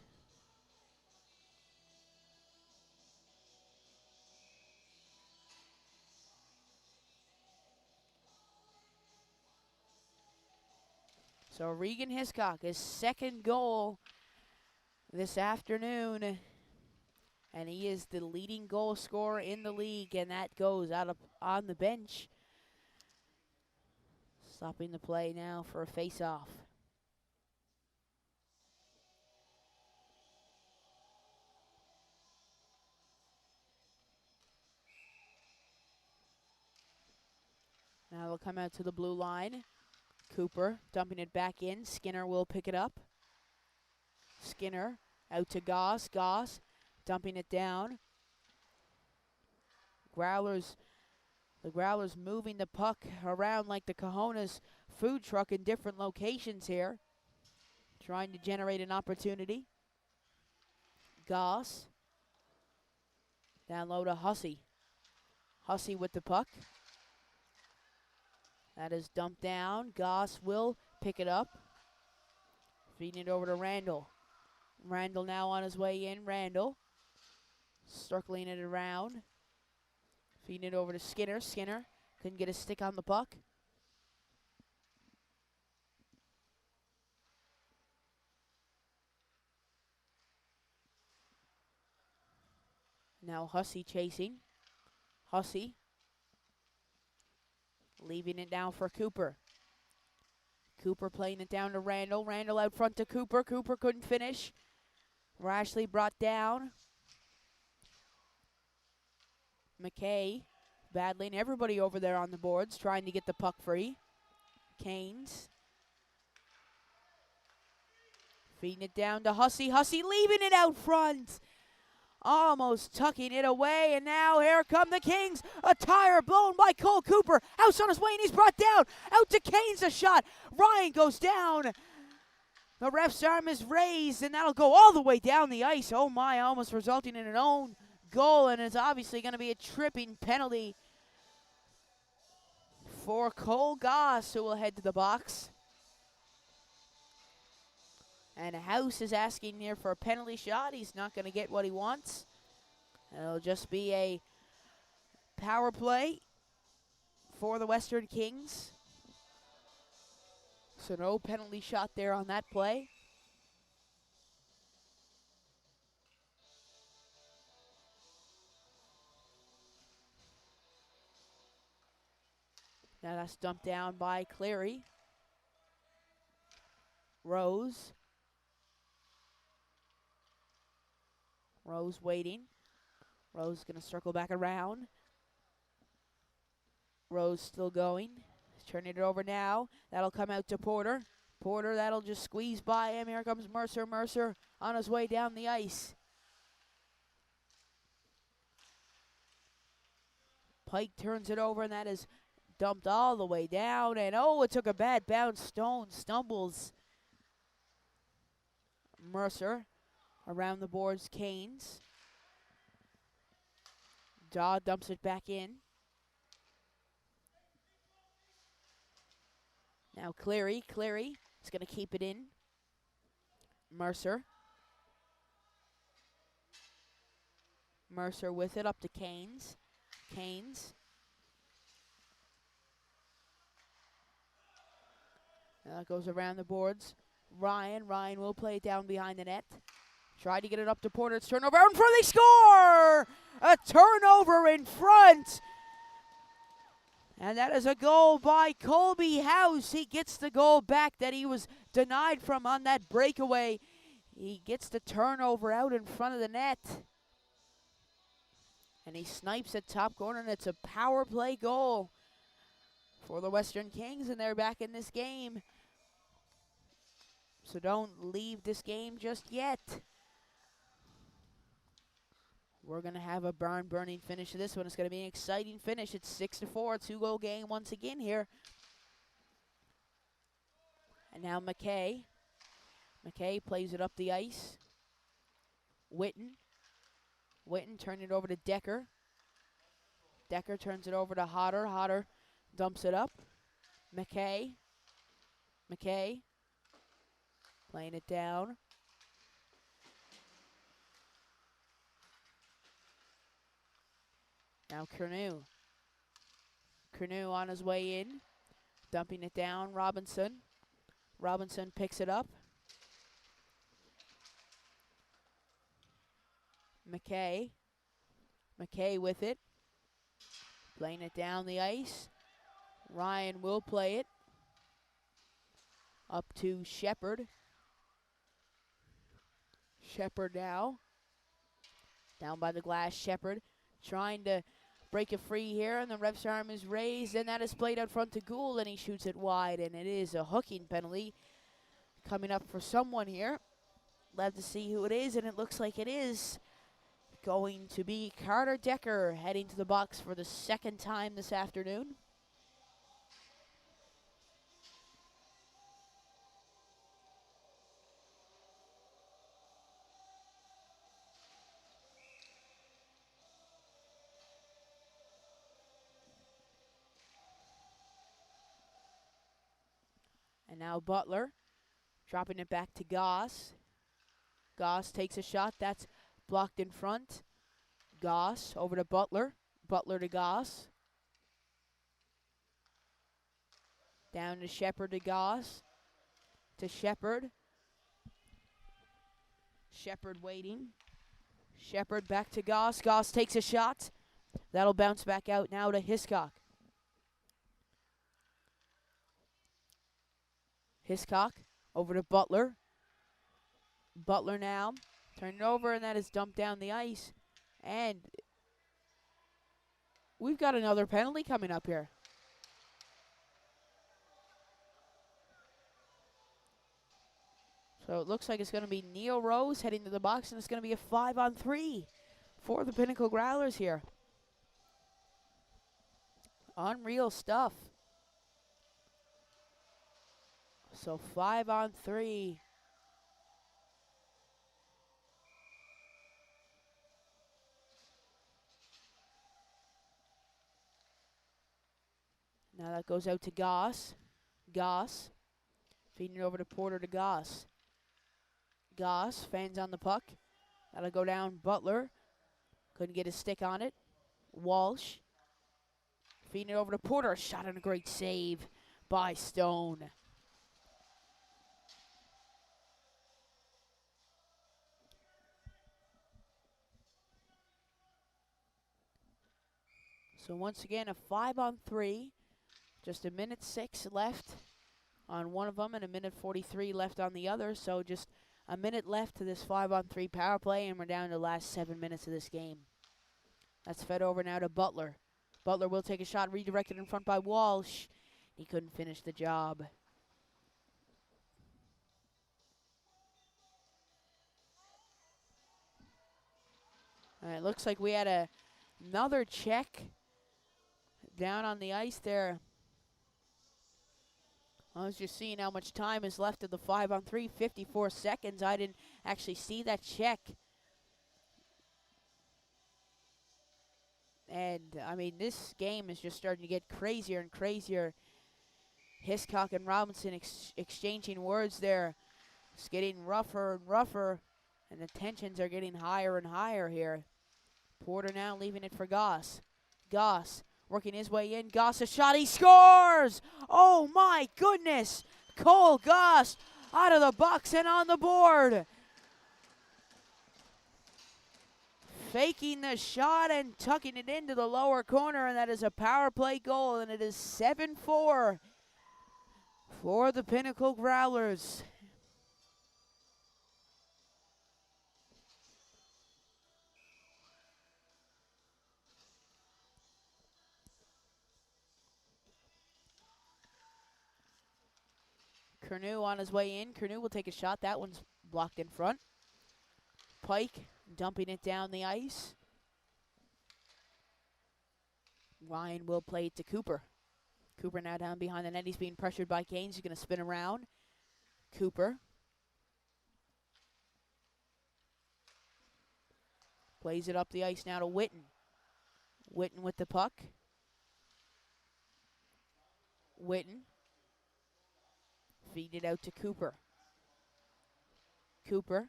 So Regan Hiscock, his second goal this afternoon. And he is the leading goal scorer in the league, and that goes out on the bench. Stopping the play now for a face-off. Now they'll come out to the blue line. Cooper dumping it back in. Skinner will pick it up. Skinner out to Goss. Goss dumping it down. The Growlers moving the puck around like the Cajonas food truck in different locations here. Trying to generate an opportunity. Goss. Down low to Hussey. Hussey with the puck. That is dumped down. Goss will pick it up. Feeding it over to Randall. Randall now on his way in. Randall circling it around. Feeding it over to Skinner. Skinner couldn't get a stick on the puck. Now Hussey chasing. Hussey leaving it down for Cooper. Cooper playing it down to Randall. Randall out front to Cooper. Cooper couldn't finish. Rashley brought down. McKay battling everybody over there on the boards, trying to get the puck free. Canes feeding it down to Hussey. Hussey leaving it out front. Almost tucking it away, and now here come the Kings. A tire blown by Cole Cooper. House on his way, and he's brought down. Out to Canes, a shot. Ryan goes down. The ref's arm is raised, and that'll go all the way down the ice. Oh my, almost resulting in an own goal, and it's obviously going to be a tripping penalty for Cole Goss, who will head to the box. And House is asking here for a penalty shot. He's not going to get what he wants. It'll just be a power play for the Western Kings. So no penalty shot there on that play. Now that's dumped down by Cleary. Rose. Rose waiting. Rose going to circle back around. Rose still going. Turning it over now. That'll come out to Porter. Porter, that'll just squeeze by him. Here comes Mercer. Mercer on his way down the ice. Pike turns it over, and that is dumped all the way down. And oh, it took a bad bounce. Stone stumbles. Mercer around the boards. Canes. Daw dumps it back in. Now Cleary. Cleary is going to keep it in. Mercer. Mercer with it up to Canes. Canes. Now it goes around the boards. Ryan. Ryan will play it down behind the net. Tried to get it up to Porter. It's turnover out in front. They score! A turnover in front. And that is a goal by Colby House. He gets the goal back that he was denied from on that breakaway. He gets the turnover out in front of the net. And he snipes at top corner, and it's a power play goal for the Western Kings, and they're back in this game. So don't leave this game just yet. We're going to have a burning finish to this one. It's going to be an exciting finish. It's 6-4, two-goal game once again here. And now McKay. McKay plays it up the ice. Witten. Witten turning it over to Decker. Decker turns it over to Hodder. Hodder dumps it up. McKay. McKay playing it down. Now Curnew. Curnew on his way in. Dumping it down. Robinson. Robinson picks it up. McKay. McKay with it. Playing it down the ice. Ryan will play it. Up to Shepherd. Shepherd now. Down by the glass, Shepherd trying to break it free here, and the ref's arm is raised, and that is played out front to Gould, and he shoots it wide, and it is a hooking penalty coming up for someone here. Love to see who it is, and it looks like it is going to be Carter Decker heading to the box for the second time this afternoon. And now Butler dropping it back to Goss. Goss takes a shot. That's blocked in front. Goss over to Butler. Butler to Goss. Down to Shepherd to Goss. To Shepherd. Shepherd waiting. Shepherd back to Goss. Goss takes a shot. That'll bounce back out now to Hiscock. Hiscock over to Butler. Butler now. Turn it over, and that is dumped down the ice. And we've got another penalty coming up here. So it looks like it's going to be Neil Rose heading to the box, and it's going to be a 5-on-3 for the Pinnacle Growlers here. Unreal stuff. So 5-on-3. Now that goes out to Goss. Goss feeding it over to Porter to Goss. Goss fans on the puck. That'll go down Butler. Couldn't get his stick on it. Walsh feeding it over to Porter. Shot and a great save by Stone. So once again, a 5-on-3 Just a minute 6 left on one of them and a minute 43 left on the other. So just a minute left to this 5-on-3 power play, and we're down to the last 7 minutes of this game. That's fed over now to Butler. Butler will take a shot, redirected in front by Walsh. He couldn't finish the job. All right, looks like we had another check down on the ice there. I was just seeing how much time is left of the 5-on-3, 54 seconds. I didn't actually see that check. And, I mean, this game is just starting to get crazier and crazier. Hiscock and Robinson exchanging words there. It's getting rougher and rougher, and the tensions are getting higher and higher here. Porter now leaving it for Goss. Goss working his way in. Goss a shot. He scores! Oh, my goodness! Cole Goss out of the box and on the board. Faking the shot and tucking it into the lower corner, and that is a power play goal, and it is 7-4 for the Pinnacle Growlers. Curnew on his way in. Curnew will take a shot. That one's blocked in front. Pike dumping it down the ice. Ryan will play it to Cooper. Cooper now down behind the net. He's being pressured by Canes. He's going to spin around. Cooper plays it up the ice now to Witten. Witten with the puck. Witten. Feed it out to Cooper. Cooper.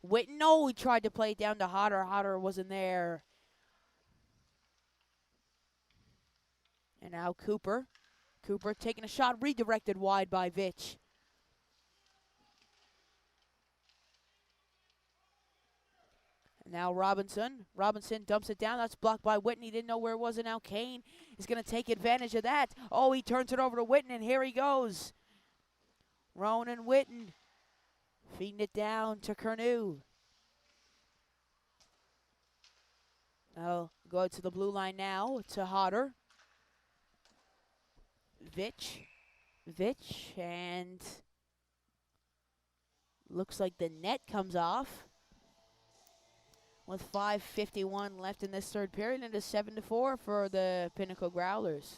Witten, no, he tried to play it down to Hodder. Hodder wasn't there. And now Cooper. Cooper taking a shot, redirected wide by Vitch. And now Robinson. Robinson dumps it down. That's blocked by Witten. He didn't know where it was, and now Kane is going to take advantage of that. Oh, he turns it over to Witten, and here he goes. Ronan Witten feeding it down to Curnew. I'll go out to the blue line now to Hodder. Vitch, and looks like the net comes off with 5:51 left in this third period, and it's 7-4 for the Pinnacle Growlers.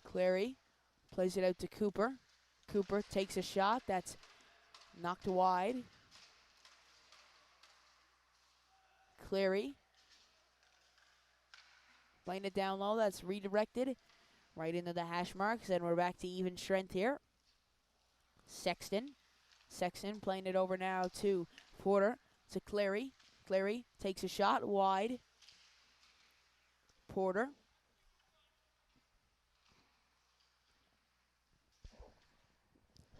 Clary plays it out to Cooper. Cooper takes a shot. That's knocked wide. Clary playing it down low. That's redirected right into the hash marks, and we're back to even strength here. Sexton playing it over now to Porter, to Clary. Clary takes a shot wide. Porter.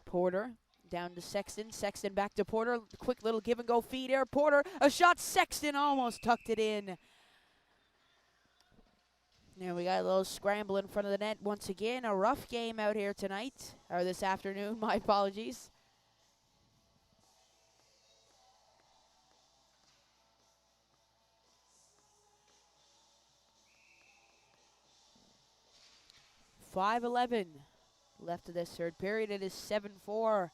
Porter down to Sexton. Sexton back to Porter. Quick little give and go feed here. Porter, a shot. Sexton almost tucked it in. Now we got a little scramble in front of the net once again. A rough game out here tonight, or this afternoon. My apologies. .5:11 left of this third period. It is 7-4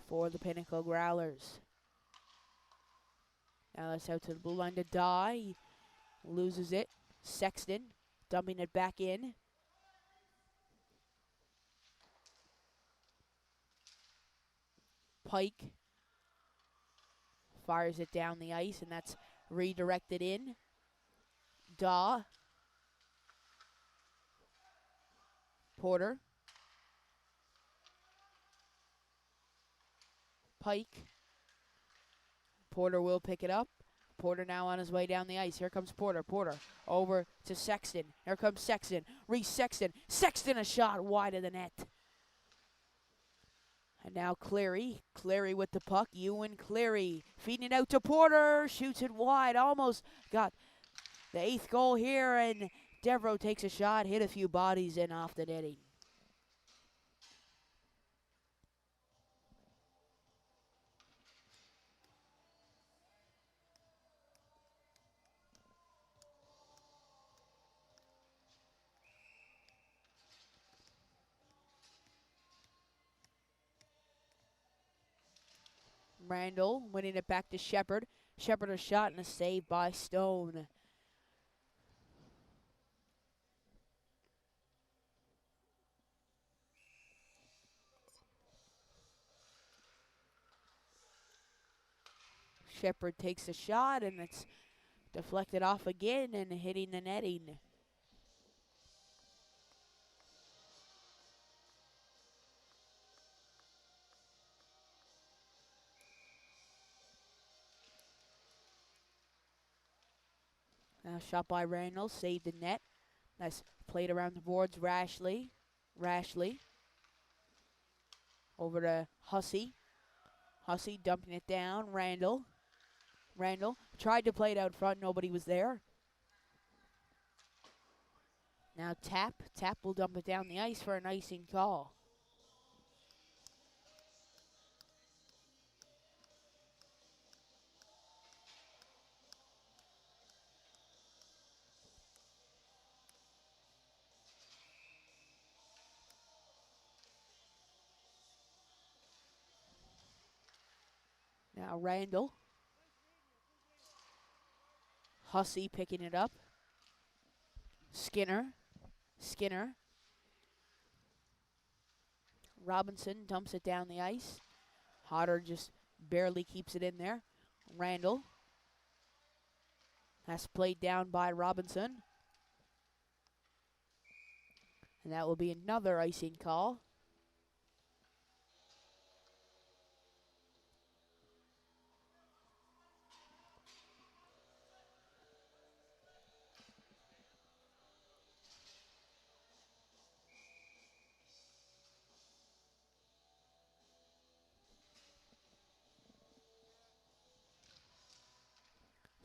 for the Pinnacle Growlers. Now that's out to the blue line to Dye. He loses it. Sexton dumping it back in. Pike fires it down the ice, and that's redirected in. Daw. Porter. Pike. Porter will pick it up. Porter now on his way down the ice. Here comes Porter. Porter over to Sexton. Here comes Sexton. Reese Sexton. Sexton a shot wide of the net. And now Cleary. Cleary with the puck. Ewan Cleary feeding it out to Porter. Shoots it wide. Almost got the 8th goal here. And Devereaux takes a shot. Hit a few bodies and off the netting. Randall winning it back to Shepard. Shepard a shot and a save by Stone. Shepard takes a shot and it's deflected off again and hitting the netting. Now shot by Randall, saved the net. Nice played around the boards, Rashleigh. Over to Hussey. Hussey dumping it down, Randall tried to play it out front, nobody was there. Now Tap will dump it down the ice for an icing call. Now Randall. Hussey picking it up. Skinner. Robinson dumps it down the ice. Hodder just barely keeps it in there. Randall. That's played down by Robinson. And that will be another icing call.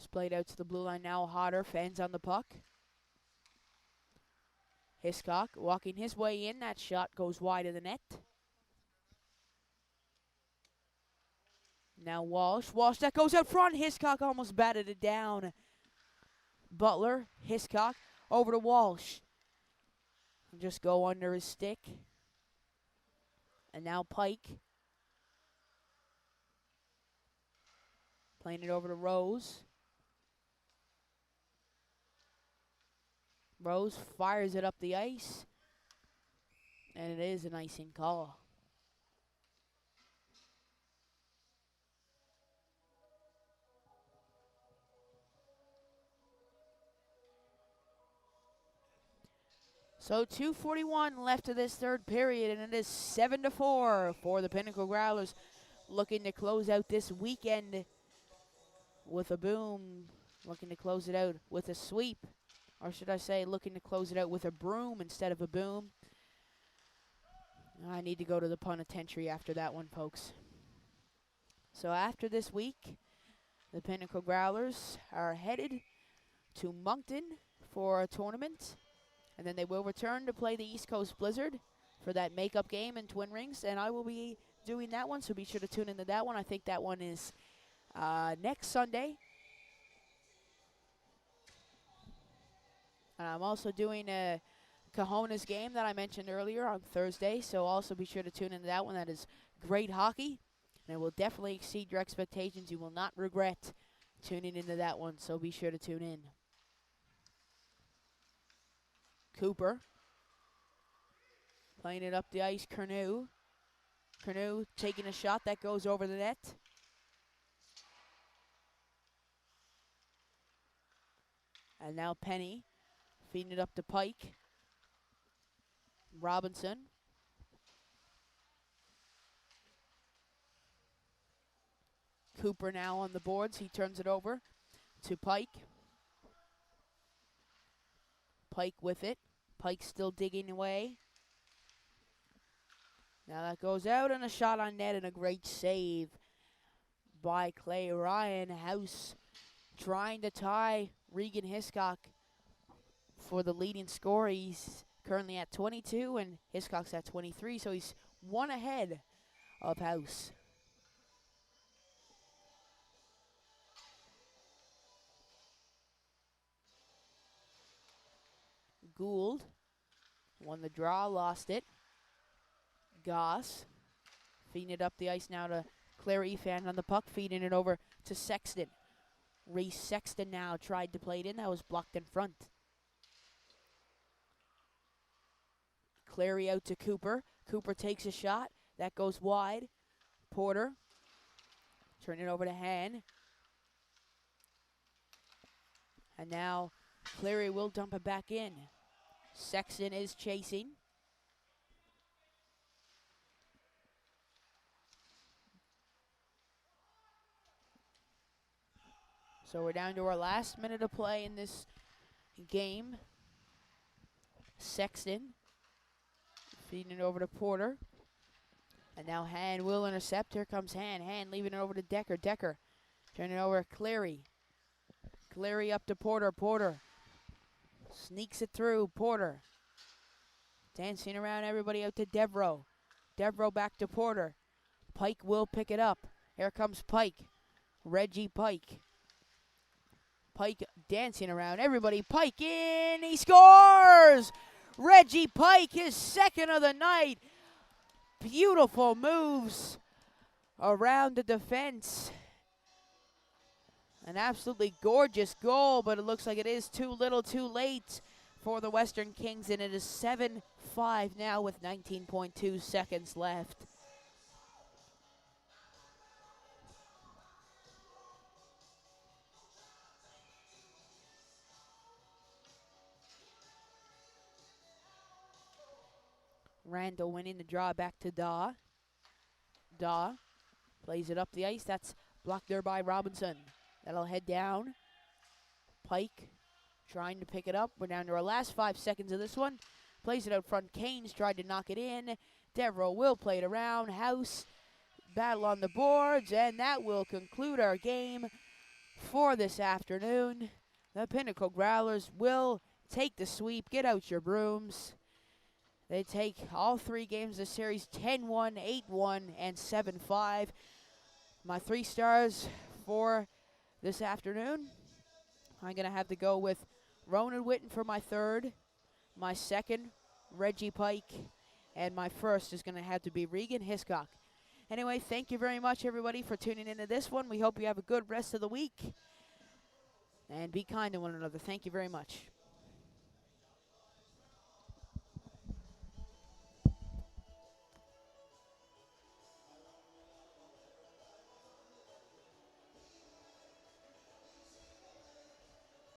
Splayed out to the blue line now. Hodder fans on the puck. Hiscock walking his way in. That shot goes wide of the net. Now Walsh. Walsh, that goes out front. Hiscock almost batted it down. Butler, Hiscock, over to Walsh. Just go under his stick. And now Pike. Playing it over to Rose. Rose fires it up the ice. And it is an icing call. So 2:41 left of this third period, and it is 7-4 for the Pinnacle Growlers, looking to close out this weekend with a boom, looking to close it out with a sweep, or should I say looking to close it out with a broom instead of a boom. I need to go to the penitentiary after that one, folks. So after this week, the Pinnacle Growlers are headed to Moncton for a tournament. And then they will return to play the East Coast Blizzard for that makeup game in Twin Rings. And I will be doing that one, so be sure to tune into that one. I think that one is next Sunday. And I'm also doing a Cajonas game that I mentioned earlier on Thursday. So also be sure to tune into that one. That is great hockey. And it will definitely exceed your expectations. You will not regret tuning into that one. So be sure to tune in. Cooper playing it up the ice. Curnew taking a shot that goes over the net. And now Penny feeding it up to Pike. Robinson. Cooper now on the boards. He turns it over to Pike. Pike with it. Pike still digging away. Now that goes out and a shot on net and a great save by Clay Ryan. House trying to tie Regan Hiscock for the leading score. He's currently at 22 and Hiscock's at 23, so he's one ahead of House. Gould won the draw, lost it. Goss feeding it up the ice now to Claire Efan on the puck, feeding it over to Sexton. Reese Sexton now tried to play it in. That was blocked in front. Clary out to Cooper. Cooper takes a shot. That goes wide. Porter. Turn it over to Han. And now Clary will dump it back in. Sexton is chasing. So we're down to our last minute of play in this game. Sexton feeding it over to Porter. And now Han will intercept. Here comes Han. Han leaving it over to Decker. Decker turning it over to Cleary. Cleary up to Porter. Porter sneaks it through. Porter dancing around everybody out to Devereaux. Devereaux back to Porter. Pike will pick it up. Here comes Pike. Reggie Pike. Pike dancing around everybody. Pike in. He scores! Reggie Pike, his second of the night. Beautiful moves around the defense. An absolutely gorgeous goal, but it looks like it is too little too late for the Western Kings, and it is 7-5 now with 19.2 seconds left. Randall winning the draw back to Daw. Daw plays it up the ice. That's blocked there by Robinson. That'll head down. Pike trying to pick it up. We're down to our last 5 seconds of this one. Plays it out front. Canes tried to knock it in. Devereaux will play it around. House battle on the boards, and that will conclude our game for this afternoon. The Pinnacle Growlers will take the sweep. Get out your brooms. They take all 3 games of the series, 10-1, 8-1, and 7-5. My 3 stars for this afternoon, I'm going to have to go with Ronan Witten for my 3rd, my 2nd, Reggie Pike, and my 1st is going to have to be Regan Hiscock. Anyway, thank you very much, everybody, for tuning into this one. We hope you have a good rest of the week, and be kind to one another. Thank you very much.